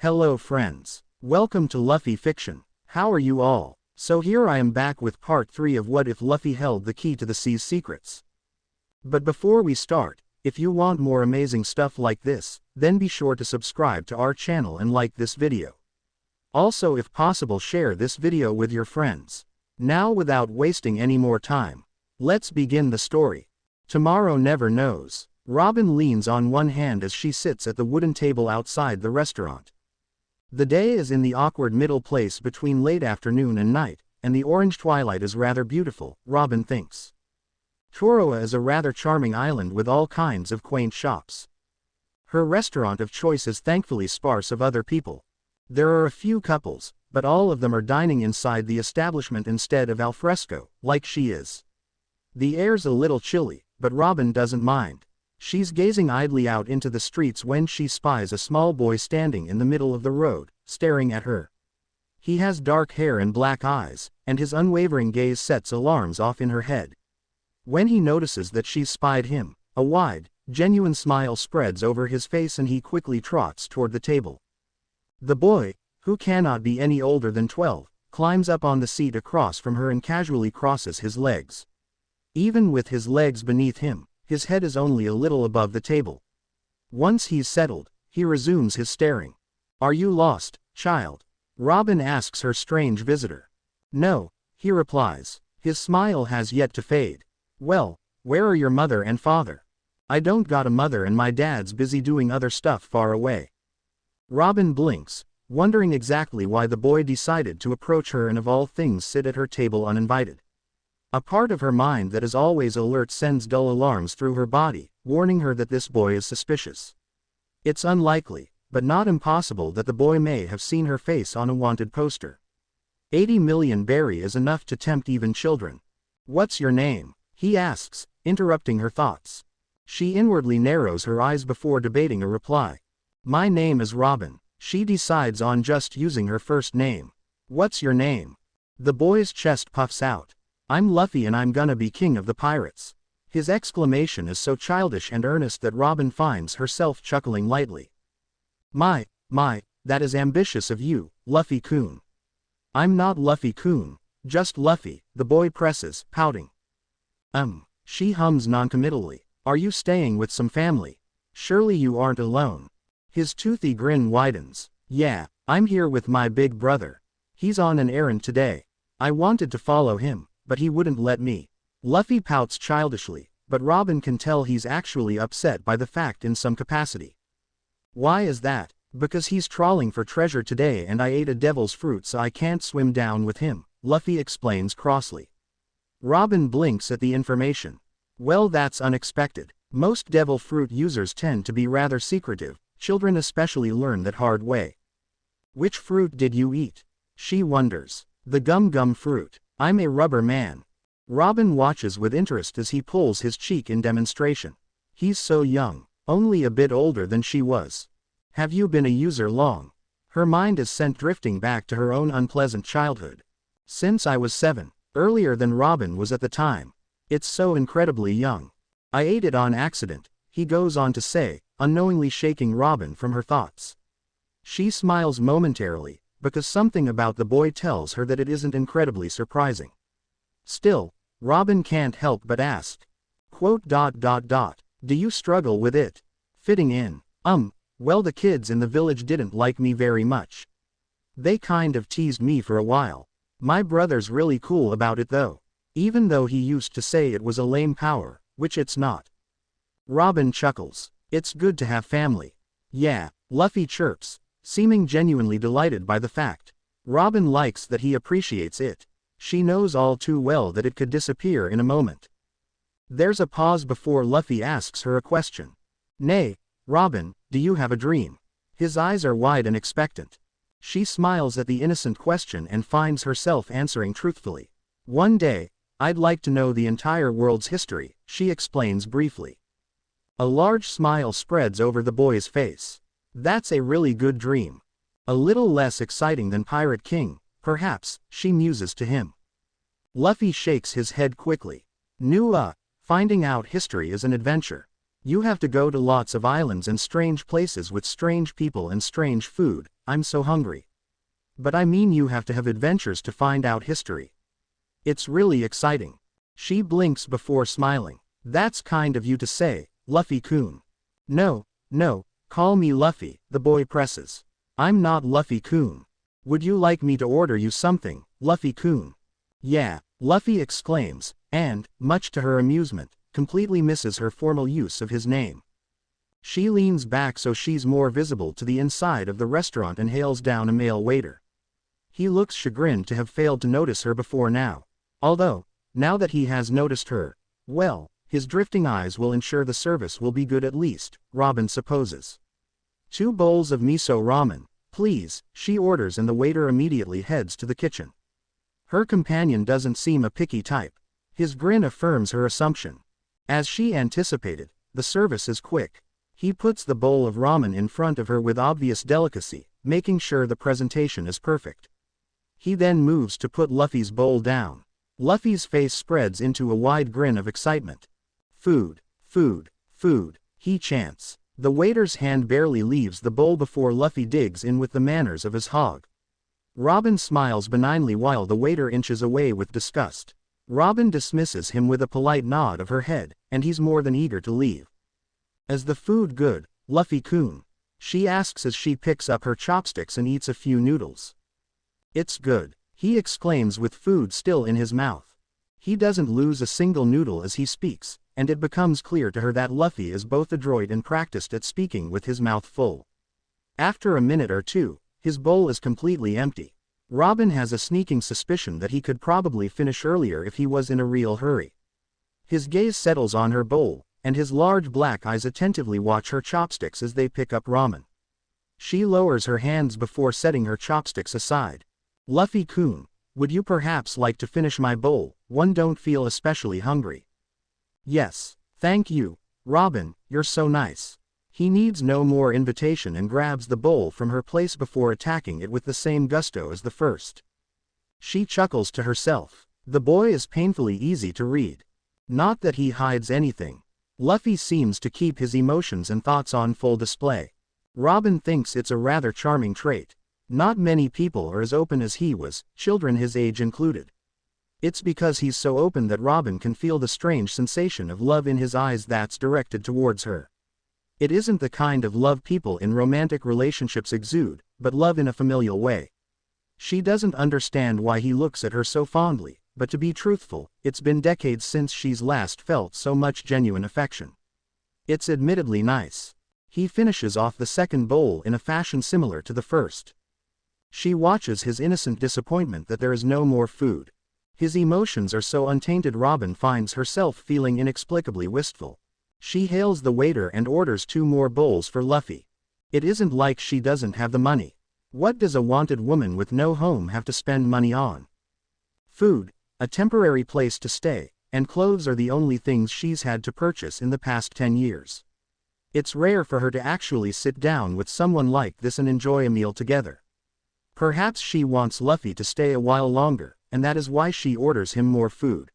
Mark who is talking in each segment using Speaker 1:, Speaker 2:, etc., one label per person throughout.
Speaker 1: Hello friends. Welcome to Luffy Fiction. How are you all? So here I am back with part 3 of What If Luffy Held the Key to the Sea's Secrets. But before we start, if you want more amazing stuff like this, then be sure to subscribe to our channel and like this video. Also, if possible, share this video with your friends. Now, without wasting any more time, let's begin the story. Tomorrow never knows. Robin leans on one hand as she sits at the wooden table outside the restaurant. The day is in the awkward middle place between late afternoon and night, and the orange twilight is rather beautiful, Robin thinks. Toroa is a rather charming island with all kinds of quaint shops. Her restaurant of choice is thankfully sparse of other people. There are a few couples, but all of them are dining inside the establishment instead of al fresco, like she is. The air's a little chilly, but Robin doesn't mind. She's gazing idly out into the streets when she spies a small boy standing in the middle of the road, staring at her. He has dark hair and black eyes, and his unwavering gaze sets alarms off in her head. When he notices that she's spied him, a wide, genuine smile spreads over his face and he quickly trots toward the table. The boy, who cannot be any older than 12, climbs up on the seat across from her and casually crosses his legs. Even with his legs beneath him, his head is only a little above the table. Once he's settled, he resumes his staring. "Are you lost, child?" Robin asks her strange visitor. "No," he replies. His smile has yet to fade. "Well, where are your mother and father?" "I don't got a mother and my dad's busy doing other stuff far away." Robin blinks, wondering exactly why the boy decided to approach her and of all things sit at her table uninvited. A part of her mind that is always alert sends dull alarms through her body, warning her that this boy is suspicious. It's unlikely, but not impossible that the boy may have seen her face on a wanted poster. 80 million berry is enough to tempt even children. "What's your name?" he asks, interrupting her thoughts. She inwardly narrows her eyes before debating a reply. "My name is Robin." She decides on just using her first name. "What's your name?" The boy's chest puffs out. "I'm Luffy and I'm gonna be king of the pirates." His exclamation is so childish and earnest that Robin finds herself chuckling lightly. My, that is ambitious of you, Luffy-kun." "I'm not Luffy-kun, just Luffy," the boy presses, pouting. She hums noncommittally. "Are you staying with some family? Surely you aren't alone." His toothy grin widens. "Yeah, I'm here with my big brother. He's on an errand today. I wanted to follow him, but he wouldn't let me." Luffy pouts childishly, but Robin can tell he's actually upset by the fact in some capacity. "Why is that?" "Because he's trawling for treasure today and I ate a devil's fruit so I can't swim down with him," Luffy explains crossly. Robin blinks at the information. "Well, that's unexpected. Most devil fruit users tend to be rather secretive, children especially learn that hard way." "Which fruit did you eat?" she wonders. "The gum fruit. I'm a rubber man." Robin watches with interest as he pulls his cheek in demonstration. He's so young, only a bit older than she was. "Have you been a user long?" Her mind is sent drifting back to her own unpleasant childhood. "Since I was 7, earlier than Robin was at the time. It's so incredibly young. I ate it on accident," he goes on to say, unknowingly shaking Robin from her thoughts. She smiles momentarily, because something about the boy tells her that it isn't incredibly surprising. Still, Robin can't help but ask. "Do you struggle with it? Fitting in?" Well, the kids in the village didn't like me very much. They kind of teased me for a while. My brother's really cool about it though. Even though he used to say it was a lame power, which it's not." Robin chuckles. "It's good to have family." "Yeah," Luffy chirps, seeming genuinely delighted by the fact. Robin likes that he appreciates it. She knows all too well that it could disappear in a moment. There's a pause before Luffy asks her a question. "Nay, Robin, do you have a dream?" His eyes are wide and expectant. She smiles at the innocent question and finds herself answering truthfully. "One day, I'd like to know the entire world's history," she explains briefly. A large smile spreads over the boy's face. "That's a really good dream. A little less exciting than Pirate King, perhaps," she muses to him. Luffy shakes his head quickly. Finding out history is an adventure. You have to go to lots of islands and strange places with strange people and strange food. I'm so hungry. But I mean you have to have adventures to find out history. It's really exciting. She blinks before smiling. That's kind of you to say, Luffy-kun. No, no, call me Luffy, the boy presses. I'm not Luffy-kun. Would you like me to order you something, Luffy-kun? Yeah, Luffy exclaims, and, much to her amusement, completely misses her formal use of his name. She leans back so she's more visible to the inside of the restaurant and hails down a male waiter. He looks chagrined to have failed to notice her before now. Although, now that he has noticed her, well, his drifting eyes will ensure the service will be good at least, Robin supposes. 2 bowls of miso ramen, please, she orders, and the waiter immediately heads to the kitchen. Her companion doesn't seem a picky type. His grin affirms her assumption. As she anticipated, the service is quick. He puts the bowl of ramen in front of her with obvious delicacy, making sure the presentation is perfect. He then moves to put Luffy's bowl down. Luffy's face spreads into a wide grin of excitement. Food, food, food, he chants. The waiter's hand barely leaves the bowl before Luffy digs in with the manners of his hog. Robin smiles benignly while the waiter inches away with disgust. Robin dismisses him with a polite nod of her head, and he's more than eager to leave. Is the food good, Luffy-kun? She asks as she picks up her chopsticks and eats a few noodles. It's good, he exclaims with food still in his mouth. He doesn't lose a single noodle as he speaks, and it becomes clear to her that Luffy is both adroit and practiced at speaking with his mouth full. After a minute or two, his bowl is completely empty. Robin has a sneaking suspicion that he could probably finish earlier if he was in a real hurry. His gaze settles on her bowl, and his large black eyes attentively watch her chopsticks as they pick up ramen. She lowers her hands before setting her chopsticks aside. Luffy-kun, would you perhaps like to finish my bowl? One don't feel especially hungry. Yes, thank you, Robin, you're so nice. He needs no more invitation and grabs the bowl from her place before attacking it with the same gusto as the first. She chuckles to herself. The boy is painfully easy to read. Not that he hides anything. Luffy seems to keep his emotions and thoughts on full display. Robin thinks it's a rather charming trait. Not many people are as open as he was, children his age included. It's because he's so open that Robin can feel the strange sensation of love in his eyes that's directed towards her. It isn't the kind of love people in romantic relationships exude, but love in a familial way. She doesn't understand why he looks at her so fondly, but to be truthful, it's been decades since she's last felt so much genuine affection. It's admittedly nice. He finishes off the second bowl in a fashion similar to the first. She watches his innocent disappointment that there is no more food. His emotions are so untainted Robin finds herself feeling inexplicably wistful. She hails the waiter and orders 2 more bowls for Luffy. It isn't like she doesn't have the money. What does a wanted woman with no home have to spend money on? Food, a temporary place to stay, and clothes are the only things she's had to purchase in the past 10 years. It's rare for her to actually sit down with someone like this and enjoy a meal together. Perhaps she wants Luffy to stay a while longer, and that is why she orders him more food.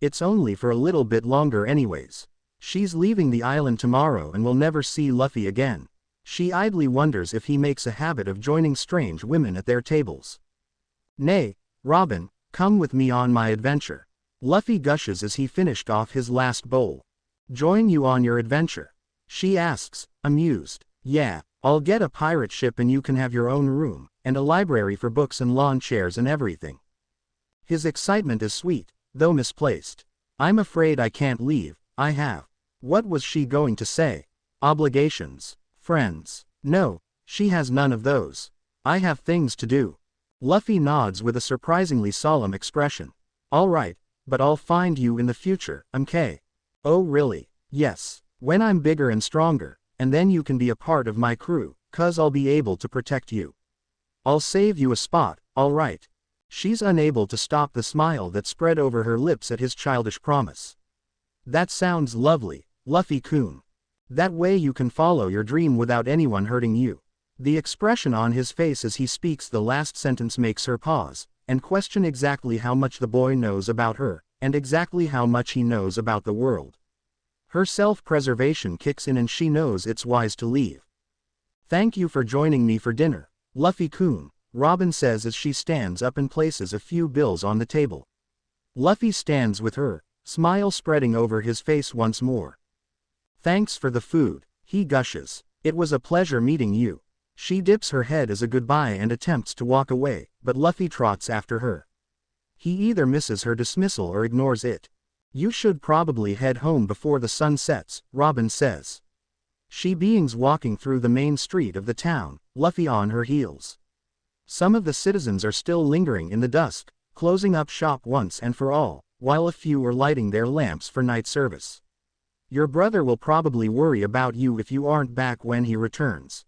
Speaker 1: It's only for a little bit longer anyways. She's leaving the island tomorrow and will never see Luffy again. She idly wonders if he makes a habit of joining strange women at their tables. Nay, Robin, come with me on my adventure. Luffy gushes as he finished off his last bowl. Join you on your adventure? She asks, amused. Yeah, I'll get a pirate ship and you can have your own room, and a library for books and lawn chairs and everything. His excitement is sweet, though misplaced. I'm afraid I can't leave, I have. What was she going to say? Obligations? Friends? No, she has none of those. I have things to do. Luffy nods with a surprisingly solemn expression. All right, but I'll find you in the future, MK. Oh really? Yes, when I'm bigger and stronger, and then you can be a part of my crew, 'cause I'll be able to protect you. I'll save you a spot, all right. She's unable to stop the smile that spread over her lips at his childish promise. That sounds lovely, Luffy-kun. That way you can follow your dream without anyone hurting you. The expression on his face as he speaks the last sentence makes her pause, and question exactly how much the boy knows about her, and exactly how much he knows about the world. Her self-preservation kicks in and she knows it's wise to leave. Thank you for joining me for dinner, Luffy-kun, Robin says as she stands up and places a few bills on the table. Luffy stands with her, smile spreading over his face once more. Thanks for the food, he gushes. It was a pleasure meeting you. She dips her head as a goodbye and attempts to walk away, but Luffy trots after her. He either misses her dismissal or ignores it. You should probably head home before the sun sets, Robin says. She beings walking through the main street of the town, Luffy on her heels. Some of the citizens are still lingering in the dusk, closing up shop once and for all, while a few are lighting their lamps for night service. Your brother will probably worry about you if you aren't back when he returns.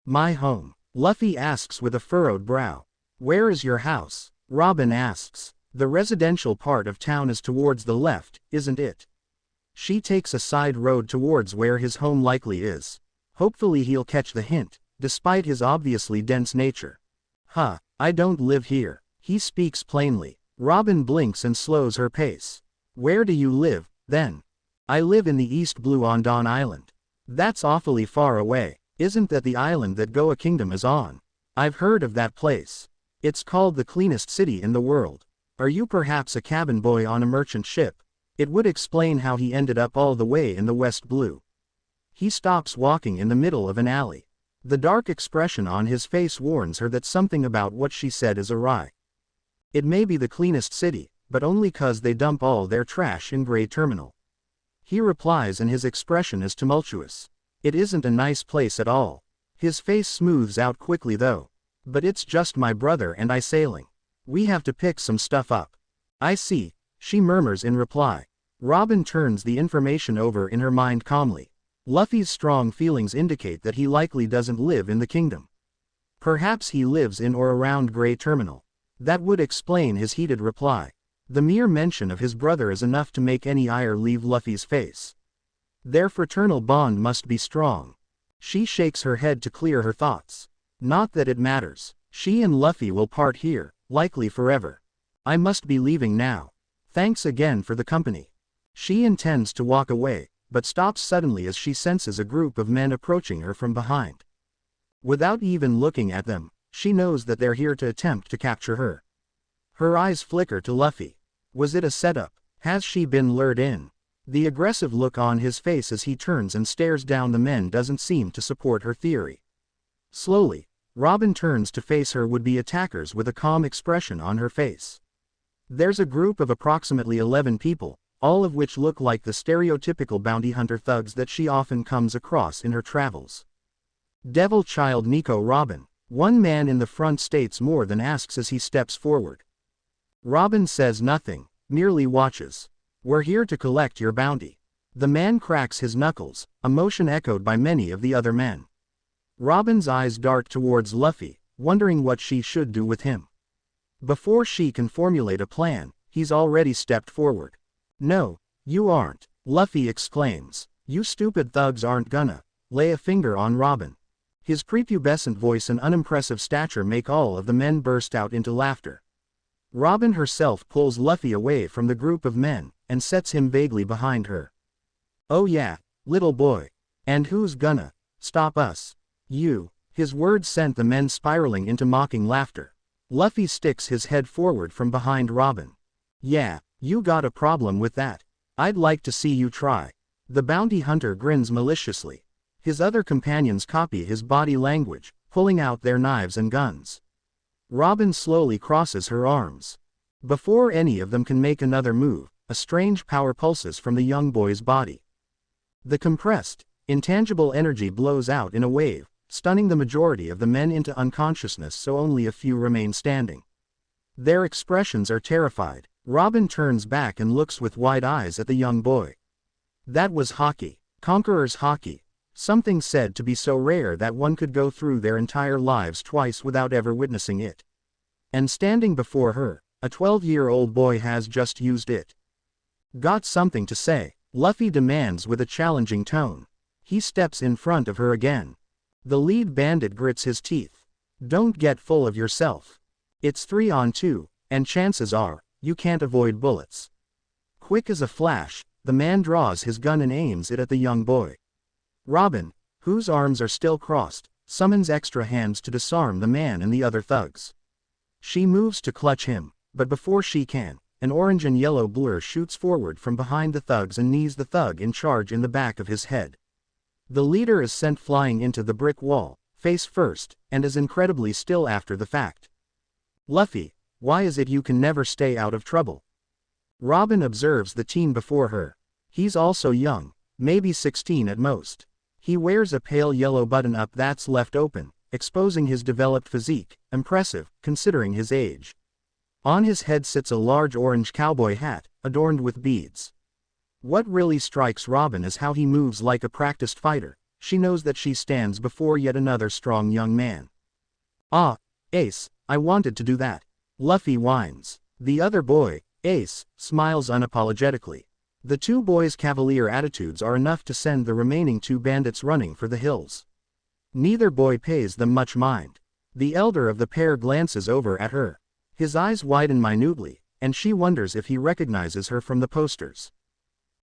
Speaker 1: My home? Luffy asks with a furrowed brow. Where is your house? Robin asks. The residential part of town is towards the left, isn't it? She takes a side road towards where his home likely is. Hopefully he'll catch the hint, despite his obviously dense nature. I don't live here. He speaks plainly. Robin blinks and slows her pace. Where do you live, then? I live in the East Blue on Dawn Island. That's awfully far away. Isn't that the island that Goa Kingdom is on? I've heard of that place. It's called the cleanest city in the world. Are you perhaps a cabin boy on a merchant ship? It would explain how he ended up all the way in the West Blue. He stops walking in the middle of an alley. The dark expression on his face warns her that something about what she said is awry. It may be the cleanest city, but only 'cause they dump all their trash in Gray Terminal. He replies and his expression is tumultuous. It isn't a nice place at all. His face smooths out quickly though. But it's just my brother and I sailing. We have to pick some stuff up. I see, she murmurs in reply. Robin turns the information over in her mind calmly. Luffy's strong feelings indicate that he likely doesn't live in the kingdom. Perhaps he lives in or around Gray Terminal. That would explain his heated reply. The mere mention of his brother is enough to make any ire leave Luffy's face. Their fraternal bond must be strong. She shakes her head to clear her thoughts. Not that it matters. She and Luffy will part here, likely forever. I must be leaving now. Thanks again for the company. She intends to walk away, but stops suddenly as she senses a group of men approaching her from behind. Without even looking at them, she knows that they're here to attempt to capture her. Her eyes flicker to Luffy. Was it a setup? Has she been lured in? The aggressive look on his face as he turns and stares down the men doesn't seem to support her theory. Slowly, Robin turns to face her would-be attackers with a calm expression on her face. There's a group of approximately 11 people, all of which look like the stereotypical bounty hunter thugs that she often comes across in her travels. Devil Child Nico Robin, one man in the front states more than asks as he steps forward. Robin says nothing, merely watches. We're here to collect your bounty. The man cracks his knuckles, a motion echoed by many of the other men. Robin's eyes dart towards Luffy, wondering what she should do with him. Before she can formulate a plan, he's already stepped forward. No, you aren't, Luffy exclaims. You stupid thugs aren't gonna lay a finger on Robin. His prepubescent voice and unimpressive stature make all of the men burst out into laughter. Robin herself pulls Luffy away from the group of men, and sets him vaguely behind her. Oh yeah, little boy. And who's gonna stop us? You. His words sent the men spiraling into mocking laughter. Luffy sticks his head forward from behind Robin. Yeah, you got a problem with that. I'd like to see you try. The bounty hunter grins maliciously. His other companions copy his body language, pulling out their knives and guns. Robin slowly crosses her arms. Before any of them can make another move, a strange power pulses from the young boy's body. The compressed, intangible energy blows out in a wave, stunning the majority of the men into unconsciousness so only a few remain standing. Their expressions are terrified. Robin turns back and looks with wide eyes at the young boy. That was hockey. Conqueror's hockey. Something said to be so rare that one could go through their entire lives twice without ever witnessing it. And standing before her, a 12-year-old boy has just used it. Got something to say? Luffy demands with a challenging tone. He steps in front of her again. The lead bandit grits his teeth. Don't get full of yourself. It's 3-on-2, and chances are, you can't avoid bullets. Quick as a flash, the man draws his gun and aims it at the young boy. Robin, whose arms are still crossed, summons extra hands to disarm the man and the other thugs. She moves to clutch him, but before she can, an orange and yellow blur shoots forward from behind the thugs and knees the thug in charge in the back of his head. The leader is sent flying into the brick wall, face first, and is incredibly still after the fact. Luffy, why is it you can never stay out of trouble? Robin observes the teen before her. He's also young, maybe 16 at most. He wears a pale yellow button-up that's left open, exposing his developed physique, impressive, considering his age. On his head sits a large orange cowboy hat, adorned with beads. What really strikes Robin is how he moves like a practiced fighter. She knows that she stands before yet another strong young man. Ah, Ace, I wanted to do that. Luffy whines. The other boy, Ace, smiles unapologetically. The two boys' cavalier attitudes are enough to send the remaining two bandits running for the hills. Neither boy pays them much mind. The elder of the pair glances over at her. His eyes widen minutely, and she wonders if he recognizes her from the posters.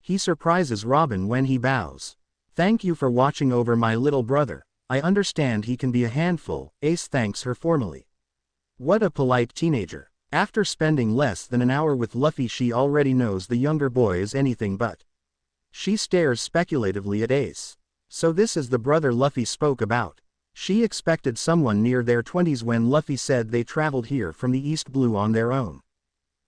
Speaker 1: He surprises Robin when he bows. Thank you for watching over my little brother. I understand he can be a handful. Ace thanks her formally. What a polite teenager. After spending less than an hour with Luffy, she already knows the younger boy is anything but. She stares speculatively at Ace. So this is the brother Luffy spoke about. She expected someone near their 20s when Luffy said they traveled here from the East Blue on their own.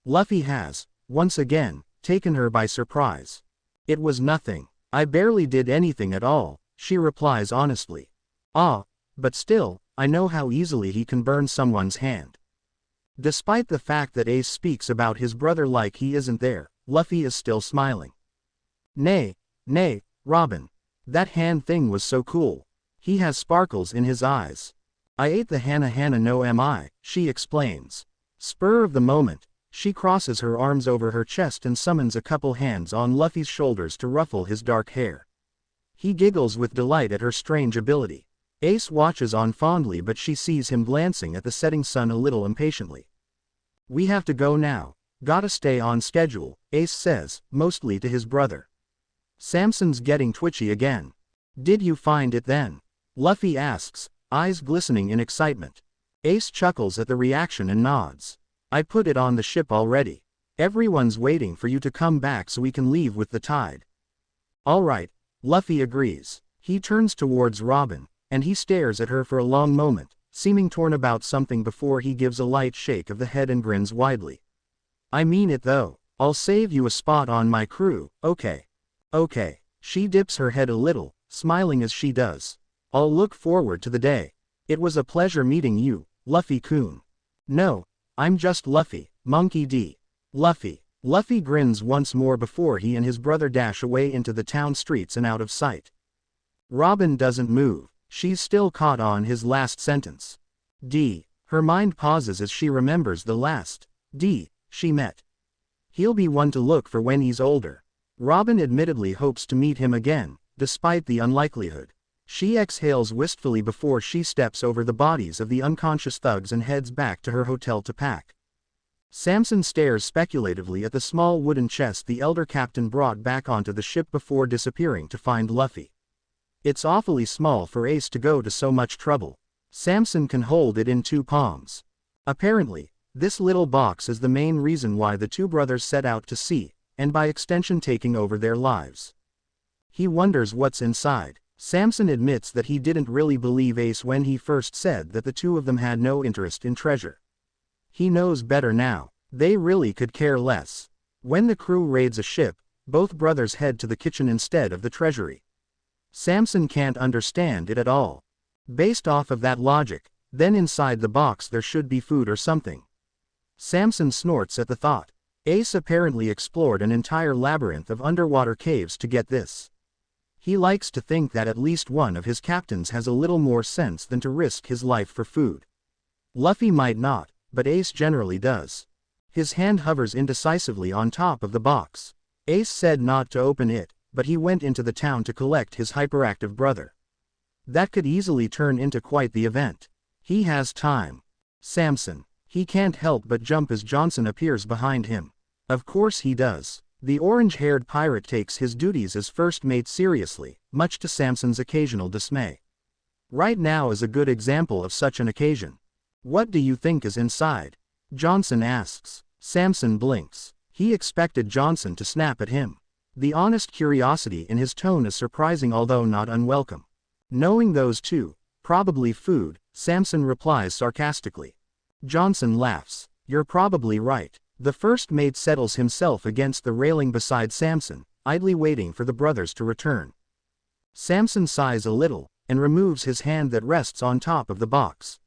Speaker 1: Luffy has, once again, taken her by surprise. It was nothing. I barely did anything at all, she replies honestly. Ah, but still, I know how easily he can burn someone's hand. Despite the fact that Ace speaks about his brother like he isn't there, Luffy is still smiling. Nay, Robin. That hand thing was so cool. He has sparkles in his eyes. I ate the Hana no mi, she explains. Spur of the moment, she crosses her arms over her chest and summons a couple hands on Luffy's shoulders to ruffle his dark hair. He giggles with delight at her strange ability. Ace watches on fondly, but she sees him glancing at the setting sun a little impatiently. We have to go now. Gotta stay on schedule, Ace says, mostly to his brother. Samson's getting twitchy again. Did you find it then? Luffy asks, eyes glistening in excitement. Ace chuckles at the reaction and nods. I put it on the ship already. Everyone's waiting for you to come back so we can leave with the tide. All right, Luffy agrees. He turns towards Robin, and he stares at her for a long moment, seeming torn about something before he gives a light shake of the head and grins widely. I mean it though. I'll save you a spot on my crew, okay. Okay. She dips her head a little, smiling as she does. I'll look forward to the day. It was a pleasure meeting you, Luffy-kun. No, I'm just Luffy, Monkey D. Luffy. Luffy grins once more before he and his brother dash away into the town streets and out of sight. Robin doesn't move. She's still caught on his last sentence. D. Her mind pauses as she remembers the last D she met. He'll be one to look for when he's older. Robin admittedly hopes to meet him again, despite the unlikelihood. She exhales wistfully before she steps over the bodies of the unconscious thugs and heads back to her hotel to pack. Samson stares speculatively at the small wooden chest the elder captain brought back onto the ship before disappearing to find Luffy. It's awfully small for Ace to go to so much trouble. Samson can hold it in 2 palms. Apparently, this little box is the main reason why the two brothers set out to sea, and by extension taking over their lives. He wonders what's inside. Samson admits that he didn't really believe Ace when he first said that the two of them had no interest in treasure. He knows better now. They really could care less. When the crew raids a ship, both brothers head to the kitchen instead of the treasury. Samson can't understand it at all. Based off of that logic, then inside the box there should be food or something. Samson snorts at the thought. Ace apparently explored an entire labyrinth of underwater caves to get this. He likes to think that at least one of his captains has a little more sense than to risk his life for food. Luffy might not, but Ace generally does. His hand hovers indecisively on top of the box. Ace said not to open it, but he went into the town to collect his hyperactive brother. That could easily turn into quite the event. He has time. Samson. He can't help but jump as Johnson appears behind him. Of course he does. The orange-haired pirate takes his duties as first mate seriously, much to Samson's occasional dismay. Right now is a good example of such an occasion. What do you think is inside? Johnson asks. Samson blinks. He expected Johnson to snap at him. The honest curiosity in his tone is surprising although not unwelcome. Knowing those two, probably food, Samson replies sarcastically. Johnson laughs. You're probably right. The first mate settles himself against the railing beside Samson, idly waiting for the brothers to return. Samson sighs a little, and removes his hand that rests on top of the box.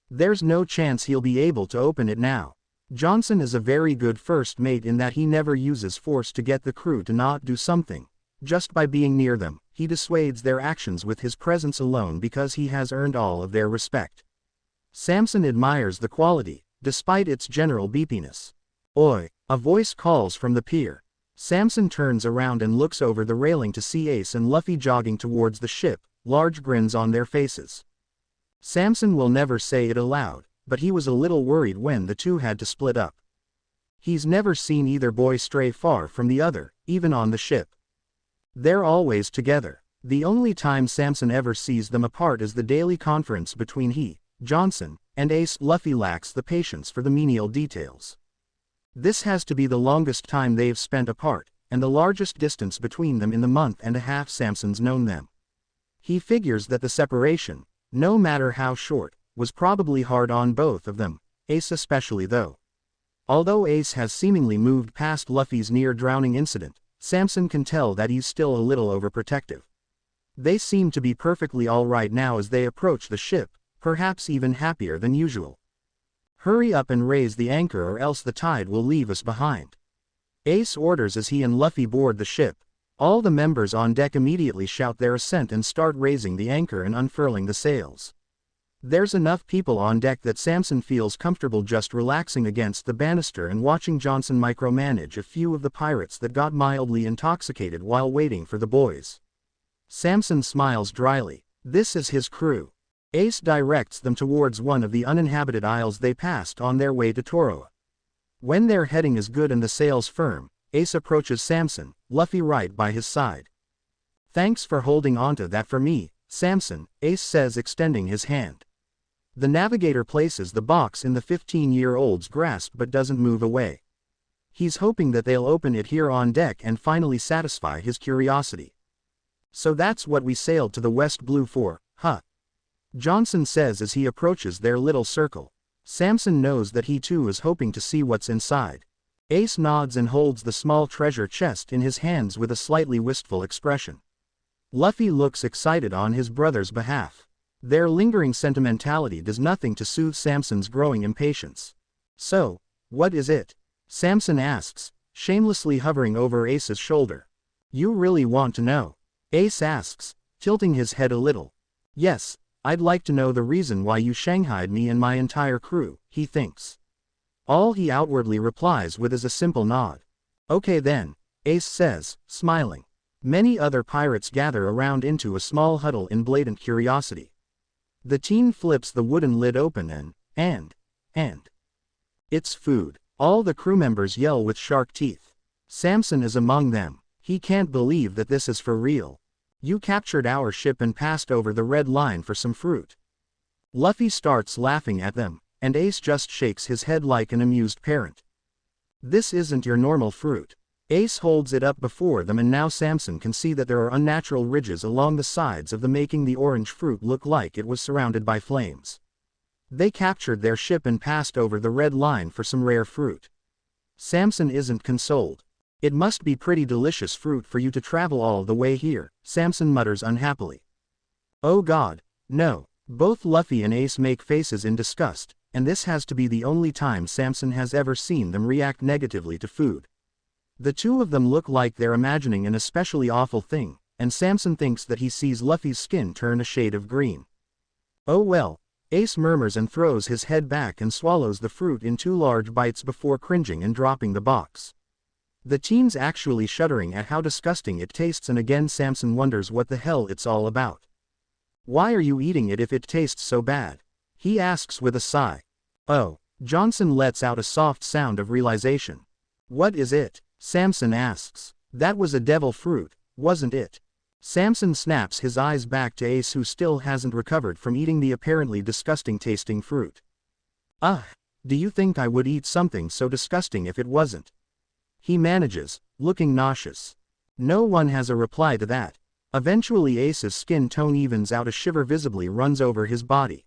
Speaker 1: There's no chance he'll be able to open it now. Johnson is a very good first mate in that he never uses force to get the crew to not do something. Just by being near them, he dissuades their actions with his presence alone because he has earned all of their respect. Samson admires the quality, despite its general beepiness. Oi! A voice calls from the pier. Samson turns around and looks over the railing to see Ace and Luffy jogging towards the ship, large grins on their faces. Samson will never say it aloud, but he was a little worried when the two had to split up. He's never seen either boy stray far from the other, even on the ship. They're always together. The only time Samson ever sees them apart is the daily conference between he, Johnson, and Ace. Luffy lacks the patience for the menial details. This has to be the longest time they've spent apart, and the largest distance between them in the month and a half Samson's known them. He figures that the separation, no matter how short, was probably hard on both of them, Ace especially though. Although Ace has seemingly moved past Luffy's near-drowning incident, Samson can tell that he's still a little overprotective. They seem to be perfectly alright now as they approach the ship, perhaps even happier than usual. Hurry up and raise the anchor or else the tide will leave us behind. Ace orders as he and Luffy board the ship. All the members on deck immediately shout their assent and start raising the anchor and unfurling the sails. There's enough people on deck that Samson feels comfortable just relaxing against the banister and watching Johnson micromanage a few of the pirates that got mildly intoxicated while waiting for the boys. Samson smiles dryly. This is his crew. Ace directs them towards one of the uninhabited isles they passed on their way to Toroa. When their heading is good and the sails firm, Ace approaches Samson, Luffy right by his side. Thanks for holding onto that for me, Samson, Ace says extending his hand. The navigator places the box in the 15-year-old's grasp but doesn't move away. He's hoping that they'll open it here on deck and finally satisfy his curiosity. So that's what we sailed to the West Blue for, huh? Johnson says as he approaches their little circle. Samson knows that he too is hoping to see what's inside. Ace nods and holds the small treasure chest in his hands with a slightly wistful expression. Luffy looks excited on his brother's behalf. Their lingering sentimentality does nothing to soothe Samson's growing impatience. So, what is it? Samson asks, shamelessly hovering over Ace's shoulder. You really want to know? Ace asks, tilting his head a little. Yes, I'd like to know the reason why you shanghaied me and my entire crew, he thinks. All he outwardly replies with is a simple nod. Okay then, Ace says, smiling. Many other pirates gather around into a small huddle in blatant curiosity. The teen flips the wooden lid open and. It's food. All the crew members yell with shark teeth. Samson is among them. He can't believe that this is for real. You captured our ship and passed over the red line for some fruit. Luffy starts laughing at them, and Ace just shakes his head like an amused parent. This isn't your normal fruit. Ace holds it up before them and now Samson can see that there are unnatural ridges along the sides of the making the orange fruit look like it was surrounded by flames. They captured their ship and passed over the red line for some rare fruit. Samson isn't consoled. It must be pretty delicious fruit for you to travel all the way here, Samson mutters unhappily. Oh God, no. Both Luffy and Ace make faces in disgust, and this has to be the only time Samson has ever seen them react negatively to food. The two of them look like they're imagining an especially awful thing, and Samson thinks that he sees Luffy's skin turn a shade of green. Oh well, Ace murmurs and throws his head back and swallows the fruit in 2 large bites before cringing and dropping the box. The teen's actually shuddering at how disgusting it tastes and again Samson wonders what the hell it's all about. Why are you eating it if it tastes so bad? He asks with a sigh. Oh, Johnson lets out a soft sound of realization. What is it? Samson asks. That was a devil fruit, wasn't it? Samson snaps his eyes back to Ace, who still hasn't recovered from eating the apparently disgusting tasting fruit. Ugh, do you think I would eat something so disgusting if it wasn't? He manages, looking nauseous. No one has a reply to that. Eventually Ace's skin tone evens out, a shiver visibly runs over his body.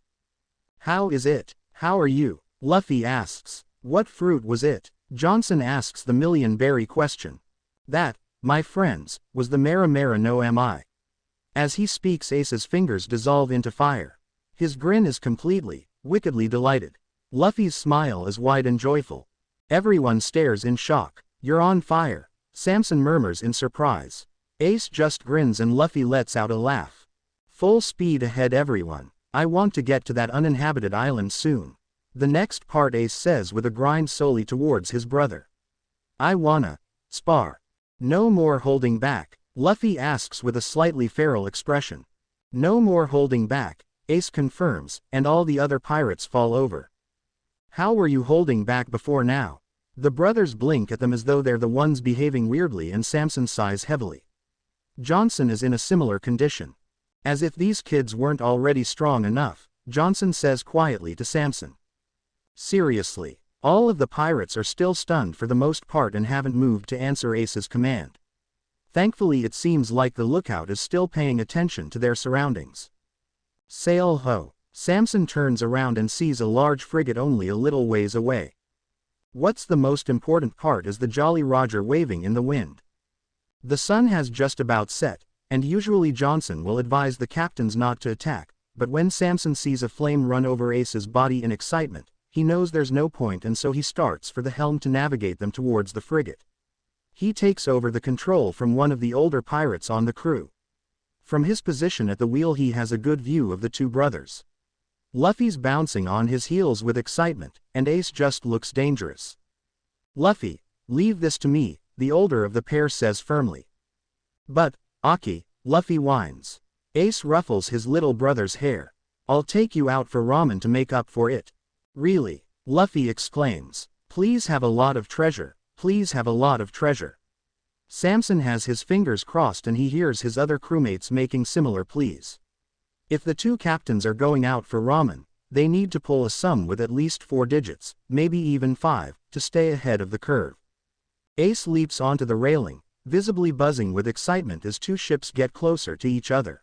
Speaker 1: How is it? How are you? Luffy asks. What fruit was it? Johnson asks the million-berry question. That, my friends, was the Mara Mara no Mi. As he speaks, Ace's fingers dissolve into fire. His grin is completely, wickedly delighted. Luffy's smile is wide and joyful. Everyone stares in shock. You're on fire, Samson murmurs in surprise. Ace just grins and Luffy lets out a laugh. Full speed ahead everyone. I want to get to that uninhabited island soon. The next part, Ace says with a grind solely towards his brother. I wanna spar. No more holding back, Luffy asks with a slightly feral expression. No more holding back, Ace confirms, and all the other pirates fall over. How were you holding back before now? The brothers blink at them as though they're the ones behaving weirdly, and Samson sighs heavily. Johnson is in a similar condition. As if these kids weren't already strong enough, Johnson says quietly to Samson. Seriously, all of the pirates are still stunned for the most part and haven't moved to answer Ace's command. Thankfully it seems like the lookout is still paying attention to their surroundings. Sail ho! Samson turns around and sees a large frigate only a little ways away. What's the most important part is the Jolly Roger waving in the wind. The sun has just about set, and usually Johnson will advise the captains not to attack, but when Samson sees a flame run over Ace's body in excitement, he knows there's no point, and so he starts for the helm to navigate them towards the frigate. He takes over the control from one of the older pirates on the crew. From his position at the wheel he has a good view of the two brothers. Luffy's bouncing on his heels with excitement, and Ace just looks dangerous. Luffy, leave this to me, the older of the pair says firmly. But, Aki, Luffy whines. Ace ruffles his little brother's hair. I'll take you out for ramen to make up for it. Really? Luffy exclaims. Please have a lot of treasure, please have a lot of treasure. Samson has his fingers crossed and he hears his other crewmates making similar pleas. If the two captains are going out for ramen, they need to pull a sum with at least 4 digits, maybe even 5, to stay ahead of the curve. Ace leaps onto the railing, visibly buzzing with excitement as two ships get closer to each other.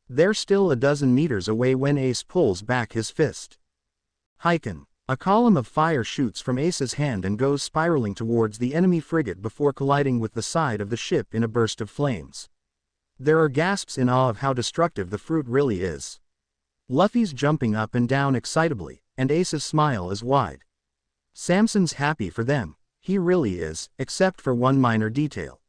Speaker 1: They're still a dozen meters away when Ace pulls back his fist. Heiken! A column of fire shoots from Ace's hand and goes spiraling towards the enemy frigate before colliding with the side of the ship in a burst of flames. There are gasps in awe of how destructive the fruit really is. Luffy's jumping up and down excitably, and Ace's smile is wide. Samson's happy for them, he really is, except for one minor detail.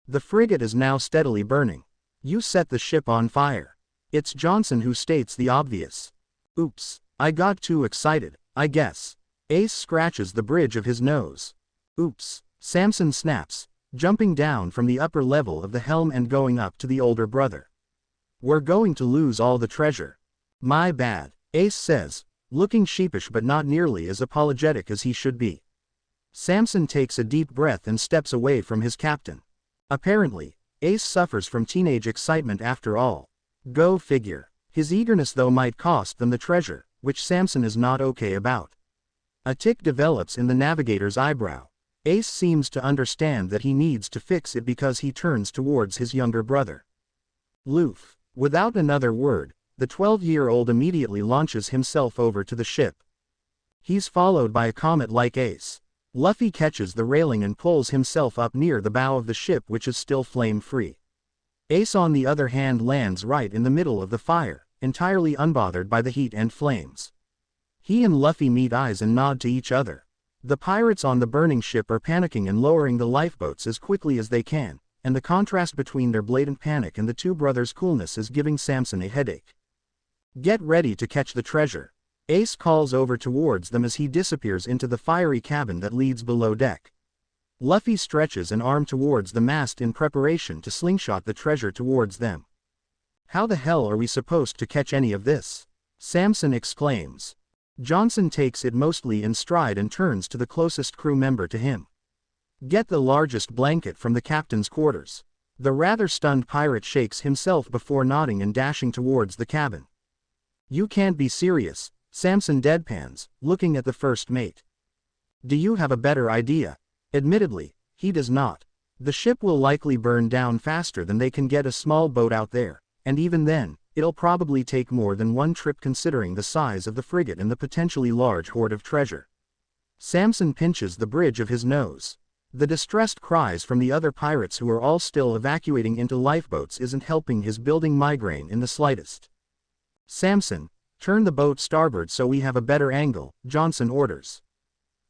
Speaker 1: The frigate is now steadily burning. You set the ship on fire. It's Johnson who states the obvious. Oops, I got too excited, I guess. Ace scratches the bridge of his nose. Oops, Samson snaps, jumping down from the upper level of the helm and going up to the older brother. We're going to lose all the treasure. My bad, Ace says, looking sheepish but not nearly as apologetic as he should be. Samson takes a deep breath and steps away from his captain. Apparently, Ace suffers from teenage excitement after all. Go figure. His eagerness though might cost them the treasure, which Samson is not okay about. A tic develops in the navigator's eyebrow. Ace seems to understand that he needs to fix it because he turns towards his younger brother. Luffy. Without another word, the 12-year-old immediately launches himself over to the ship. He's followed by a comet like Ace. Luffy catches the railing and pulls himself up near the bow of the ship, which is still flame-free. Ace on the other hand lands right in the middle of the fire, entirely unbothered by the heat and flames. He and Luffy meet eyes and nod to each other. The pirates on the burning ship are panicking and lowering the lifeboats as quickly as they can, and the contrast between their blatant panic and the two brothers' coolness is giving Samson a headache. Get ready to catch the treasure. Ace calls over towards them as he disappears into the fiery cabin that leads below deck. Luffy stretches an arm towards the mast in preparation to slingshot the treasure towards them. How the hell are we supposed to catch any of this? Samson exclaims. Johnson takes it mostly in stride and turns to the closest crew member to him. Get the largest blanket from the captain's quarters. The rather stunned pirate shakes himself before nodding and dashing towards the cabin. You can't be serious, Samson deadpans, looking at the first mate. Do you have a better idea? Admittedly, he does not. The ship will likely burn down faster than they can get a small boat out there, and even then, it'll probably take more than one trip considering the size of the frigate and the potentially large hoard of treasure. Samson pinches the bridge of his nose. The distressed cries from the other pirates who are all still evacuating into lifeboats isn't helping his building migraine in the slightest. Samson, turn the boat starboard so we have a better angle, Johnson orders.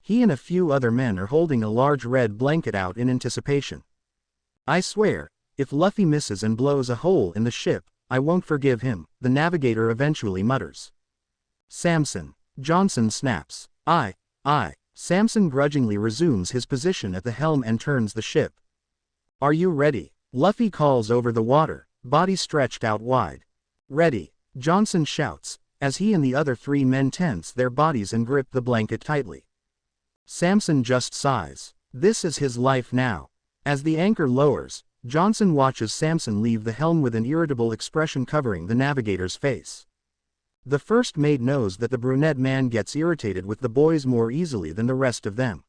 Speaker 1: He and a few other men are holding a large red blanket out in anticipation. I swear, if Luffy misses and blows a hole in the ship, I won't forgive him, the navigator eventually mutters. Samson, Johnson snaps. Aye. Samson grudgingly resumes his position at the helm and turns the ship. Are you ready? Luffy calls over the water, body stretched out wide. Ready, Johnson shouts, as he and the other 3 men tense their bodies and grip the blanket tightly. Samson just sighs. This is his life now. As the anchor lowers, Johnson watches Samson leave the helm with an irritable expression covering the navigator's face. The first mate knows that the brunette man gets irritated with the boys more easily than the rest of them.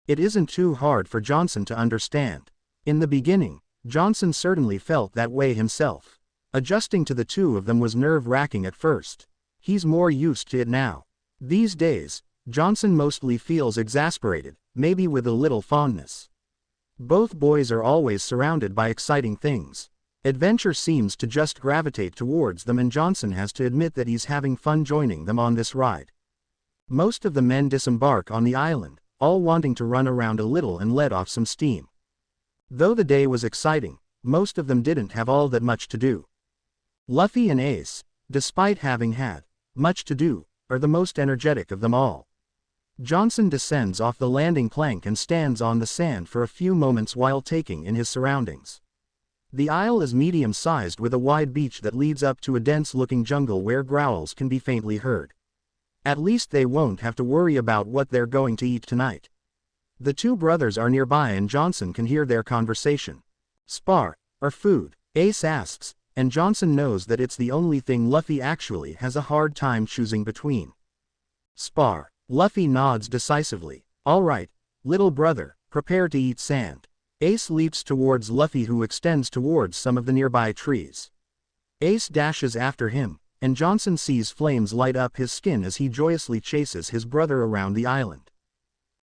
Speaker 1: It isn't too hard for Johnson to understand. In the beginning, Johnson certainly felt that way himself. Adjusting to the two of them was nerve-wracking at first. He's more used to it now. These days, Johnson mostly feels exasperated, maybe with a little fondness. Both boys are always surrounded by exciting things. Adventure seems to just gravitate towards them, and Johnson has to admit that he's having fun joining them on this ride. Most of the men disembark on the island, all wanting to run around a little and let off some steam. Though the day was exciting, most of them didn't have all that much to do. Luffy and Ace, despite having had much to do, are the most energetic of them all. Johnson descends off the landing plank and stands on the sand for a few moments while taking in his surroundings. The isle is medium-sized with a wide beach that leads up to a dense-looking jungle where growls can be faintly heard. At least they won't have to worry about what they're going to eat tonight. The 2 brothers are nearby and Johnson can hear their conversation. Spar, or food, Ace asks, and Johnson knows that it's the only thing Luffy actually has a hard time choosing between. Spar, Luffy nods decisively. All right, little brother, prepare to eat sand. Ace leaps towards Luffy, who extends towards some of the nearby trees. Ace dashes after him, and Johnson sees flames light up his skin as he joyously chases his brother around the island.